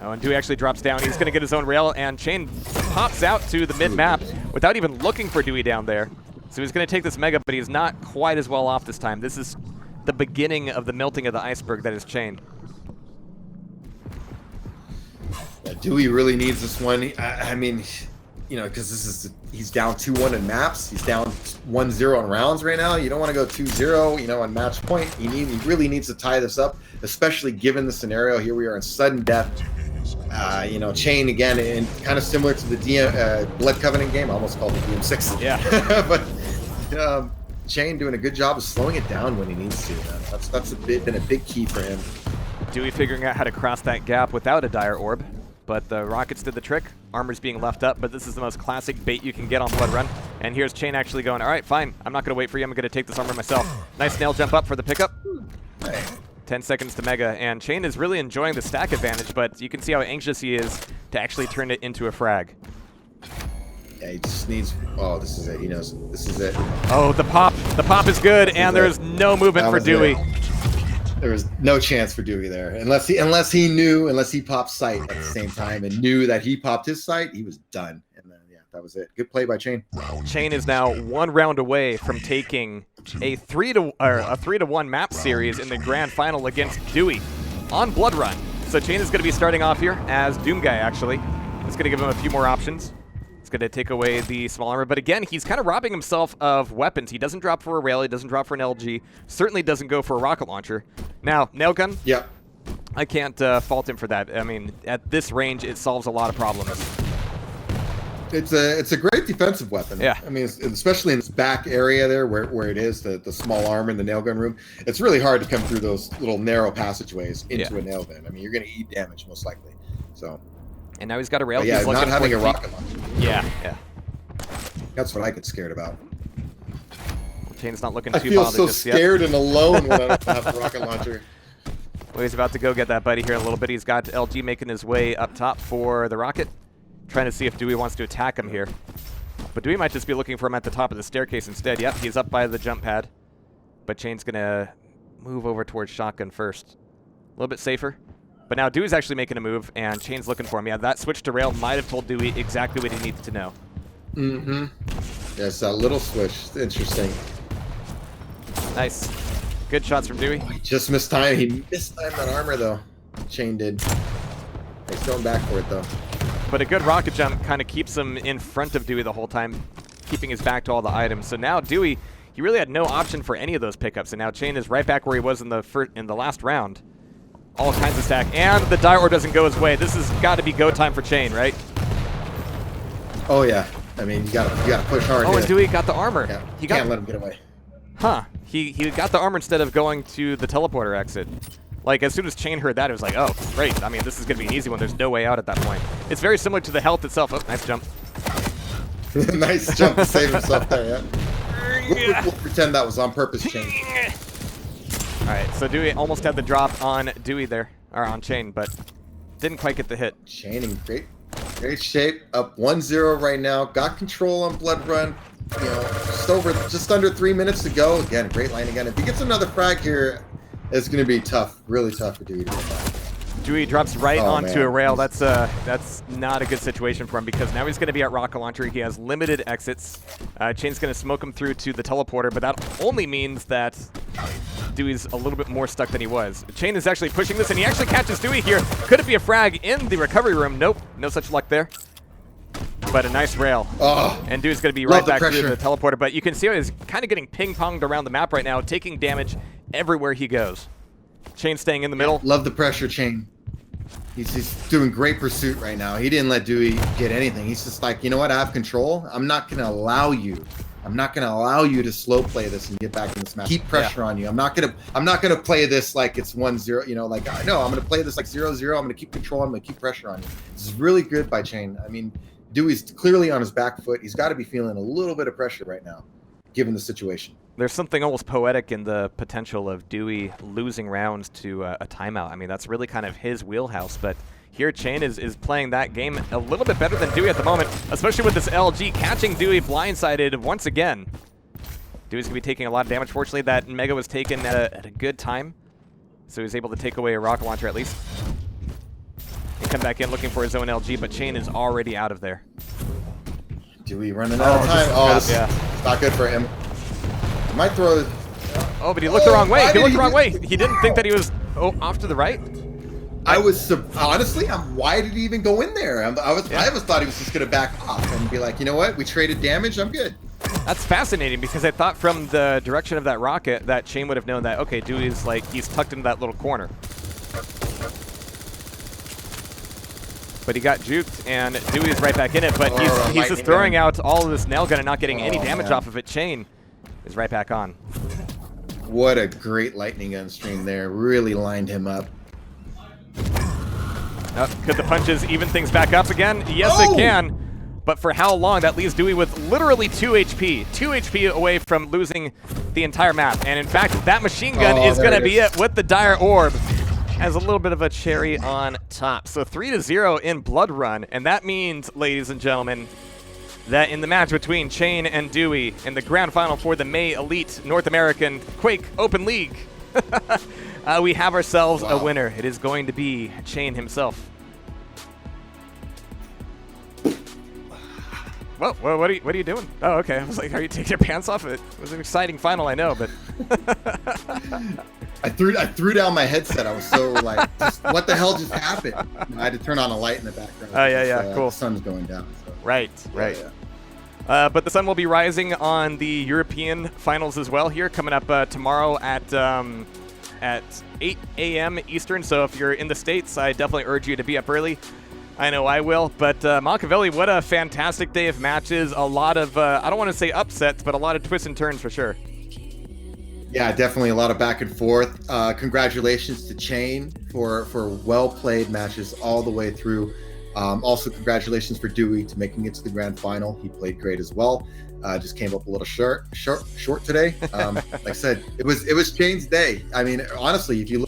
Oh, and Dewey actually drops down. He's going to get his own rail, and Chain pops out to the mid-map without even looking for Dewey down there. So he's going to take this Mega, but he's not quite as well off this time. This is the beginning of the melting of the iceberg that is Chain. Yeah, Dewey really needs this one. I mean, you know, because he's down 2-1 in maps. He's down 1-0 in rounds right now. You don't want to go 2-0, you know, on match point. He really needs to tie this up, especially given the scenario. Here we are in sudden death. You know, Chain again, and kind of similar to the Blood Covenant game. I almost called it DM6. Yeah. But Chain doing a good job of slowing it down when he needs to, man. That's been a big key for him. Dewey figuring out how to cross that gap without a Dire Orb, but the Rockets did the trick. Armor's being left up, but this is the most classic bait you can get on Blood Run. And here's Chain actually going, all right, fine. I'm not going to wait for you. I'm going to take this armor myself. Nice nail jump up for the pickup. 10 seconds to Mega, and Chain is really enjoying the stack advantage, but you can see how anxious he is to actually turn it into a frag. Yeah, he just needs. Oh, this is it. He knows this is it. Oh, the pop. The pop is good, and there's no movement for Dewey. There was no chance for Dewey there, unless he popped sight at the same time and knew that he popped his sight, he was done. And then that was it. Good play by Chain. Chain is now 1 round away from taking a 3-1 map series in the grand final against Dewey on Blood Run. So Chain is going to be starting off here as Doom Guy. Actually, it's going to give him a few more options. It's going to take away the small armor, but again, he's kind of robbing himself of weapons. He doesn't drop for a rail, he doesn't drop for an LG, certainly doesn't go for a rocket launcher. Now, nail gun? Yeah. I can't fault him for that. I mean, at this range, it solves a lot of problems. It's a great defensive weapon. Yeah. I mean, especially in this back area there where it is, the small armor in the nail gun room. It's really hard to come through those little narrow passageways into a nail gun. I mean, you're going to eat damage most likely. So. And now he's got a rail. Yeah, he's not having a rocket launcher. Yeah. That's what I get scared about. Well, Chain's not looking I too feel bothered so just scared yet. and alone when I don't have a rocket launcher. Well, he's about to go get that buddy here in a little bit. He's got LG making his way up top for the rocket, trying to see if Dewey wants to attack him here. But Dewey might just be looking for him at the top of the staircase instead. Yep, he's up by the jump pad. But Chain's going to move over towards shotgun first. A little bit safer. But now Dewey's actually making a move, and Chain's looking for him. Yeah, that switch to rail might have told Dewey exactly what he needed to know. Mm-hmm. Yes, that little switch. Interesting. Nice. Good shots from Dewey. He just missed time. He missed time that armor, though. Chain did. He's going back for it, though. But a good rocket jump kind of keeps him in front of Dewey the whole time, keeping his back to all the items. So now Dewey, he really had no option for any of those pickups, and now Chain is right back where he was in the last round. All kinds of stack, and the Dire Orb doesn't go his way. This has got to be go time for Chain, right? Oh yeah, I mean you gotta push hard. Oh, and Dewey got the armor. Yeah, you can't let him get away. Huh? He got the armor instead of going to the teleporter exit. Like as soon as Chain heard that, it was like, oh great. I mean this is gonna be an easy one. There's no way out at that point. It's very similar to the health itself. Oh, nice jump. Nice jump to save himself there. Yeah. We'll pretend that was on purpose, Chain. All right, so Dewey almost had the drop on Dewey there, or on Chain, but didn't quite get the hit. Chain in great shape, up 1-0 right now. Got control on Blood Run. You know, just under 3 minutes to go. Again, great line again. If he gets another frag here, it's going to be tough, really tough for Dewey to get back. Dewey drops right onto a rail. That's not a good situation for him because now he's going to be at rocket launcher. He has limited exits. Chain's going to smoke him through to the teleporter, but that only means that Dewey's a little bit more stuck than he was. Chain is actually pushing this, and he actually catches Dewey here. Could it be a frag in the recovery room? Nope, no such luck there. But a nice rail. Oh, and Dewey's going to be right back through the teleporter. But you can see how he's kind of getting ping-ponged around the map right now, taking damage everywhere he goes. Chain staying in the middle. Love the pressure, Chain. He's doing great pursuit right now. He didn't let Dewey get anything. He's just like, you know what? I have control. I'm not going to allow you. I'm not going to allow you to slow play this and get back in this match. Keep pressure on you. I'm not going to play this like it's 1-0, you know, like, no, I'm going to play this like 0-0. I'm going to keep control. I'm going to keep pressure on you. This is really good by Chain. I mean, Dewey's clearly on his back foot. He's got to be feeling a little bit of pressure right now, given the situation. There's something almost poetic in the potential of Dewey losing rounds to a timeout. I mean, that's really kind of his wheelhouse, but here Chain is playing that game a little bit better than Dewey at the moment, especially with this LG catching Dewey blindsided once again. Dewey's going to be taking a lot of damage. Fortunately, that Mega was taken at a good time, so he was able to take away a rocket launcher at least. And come back in looking for his own LG, but Chain is already out of there. Dewey running out of time. Oh, this is not good for him. Might throw. Oh, but he looked the wrong way. He looked the wrong way. He didn't think that he was off to the right. I was honestly, why did he even go in there? I always thought he was just going to back off and be like, you know what? We traded damage. I'm good. That's fascinating because I thought from the direction of that rocket that Chain would have known that, okay, Dewey's like, he's tucked into that little corner. But he got juked, and Dewey's right back in it, but he's just throwing out all of this nail gun and not getting any damage off of it. Chain is right back on. What a great lightning gun stream there. Really lined him up. Could the punches even things back up again? Yes, it can. But for how long? That leaves Dewey with literally 2 HP. 2 HP away from losing the entire map. And in fact, that machine gun is going to be it with the Dire Orb as a little bit of a cherry on top. So 3-0 in Blood Run. And that means, ladies and gentlemen, that in the match between Chain and Dewey in the grand final for the May Elite North American Quake Open League, we have ourselves a winner. It is going to be Chain himself. Whoa, what are you doing? Oh, okay. I was like, are you taking your pants off? It was an exciting final, I know, but I threw down my headset. I was so like, what the hell just happened? I had to turn on a light in the background. Oh yeah, cool. The sun's going down. So. Right. But the sun will be rising on the European finals as well here, coming up tomorrow at 8 a.m. Eastern. So if you're in the States, I definitely urge you to be up early. I know I will. But Machiavelli, what a fantastic day of matches. A lot of, I don't want to say upsets, but a lot of twists and turns for sure. Yeah, definitely a lot of back and forth. Congratulations to Chain for well-played matches all the way through. Also, congratulations for Dewey to making it to the grand final. He played great as well. Just came up a little short today. Like I said, it was Chain's day. I mean, honestly, if you look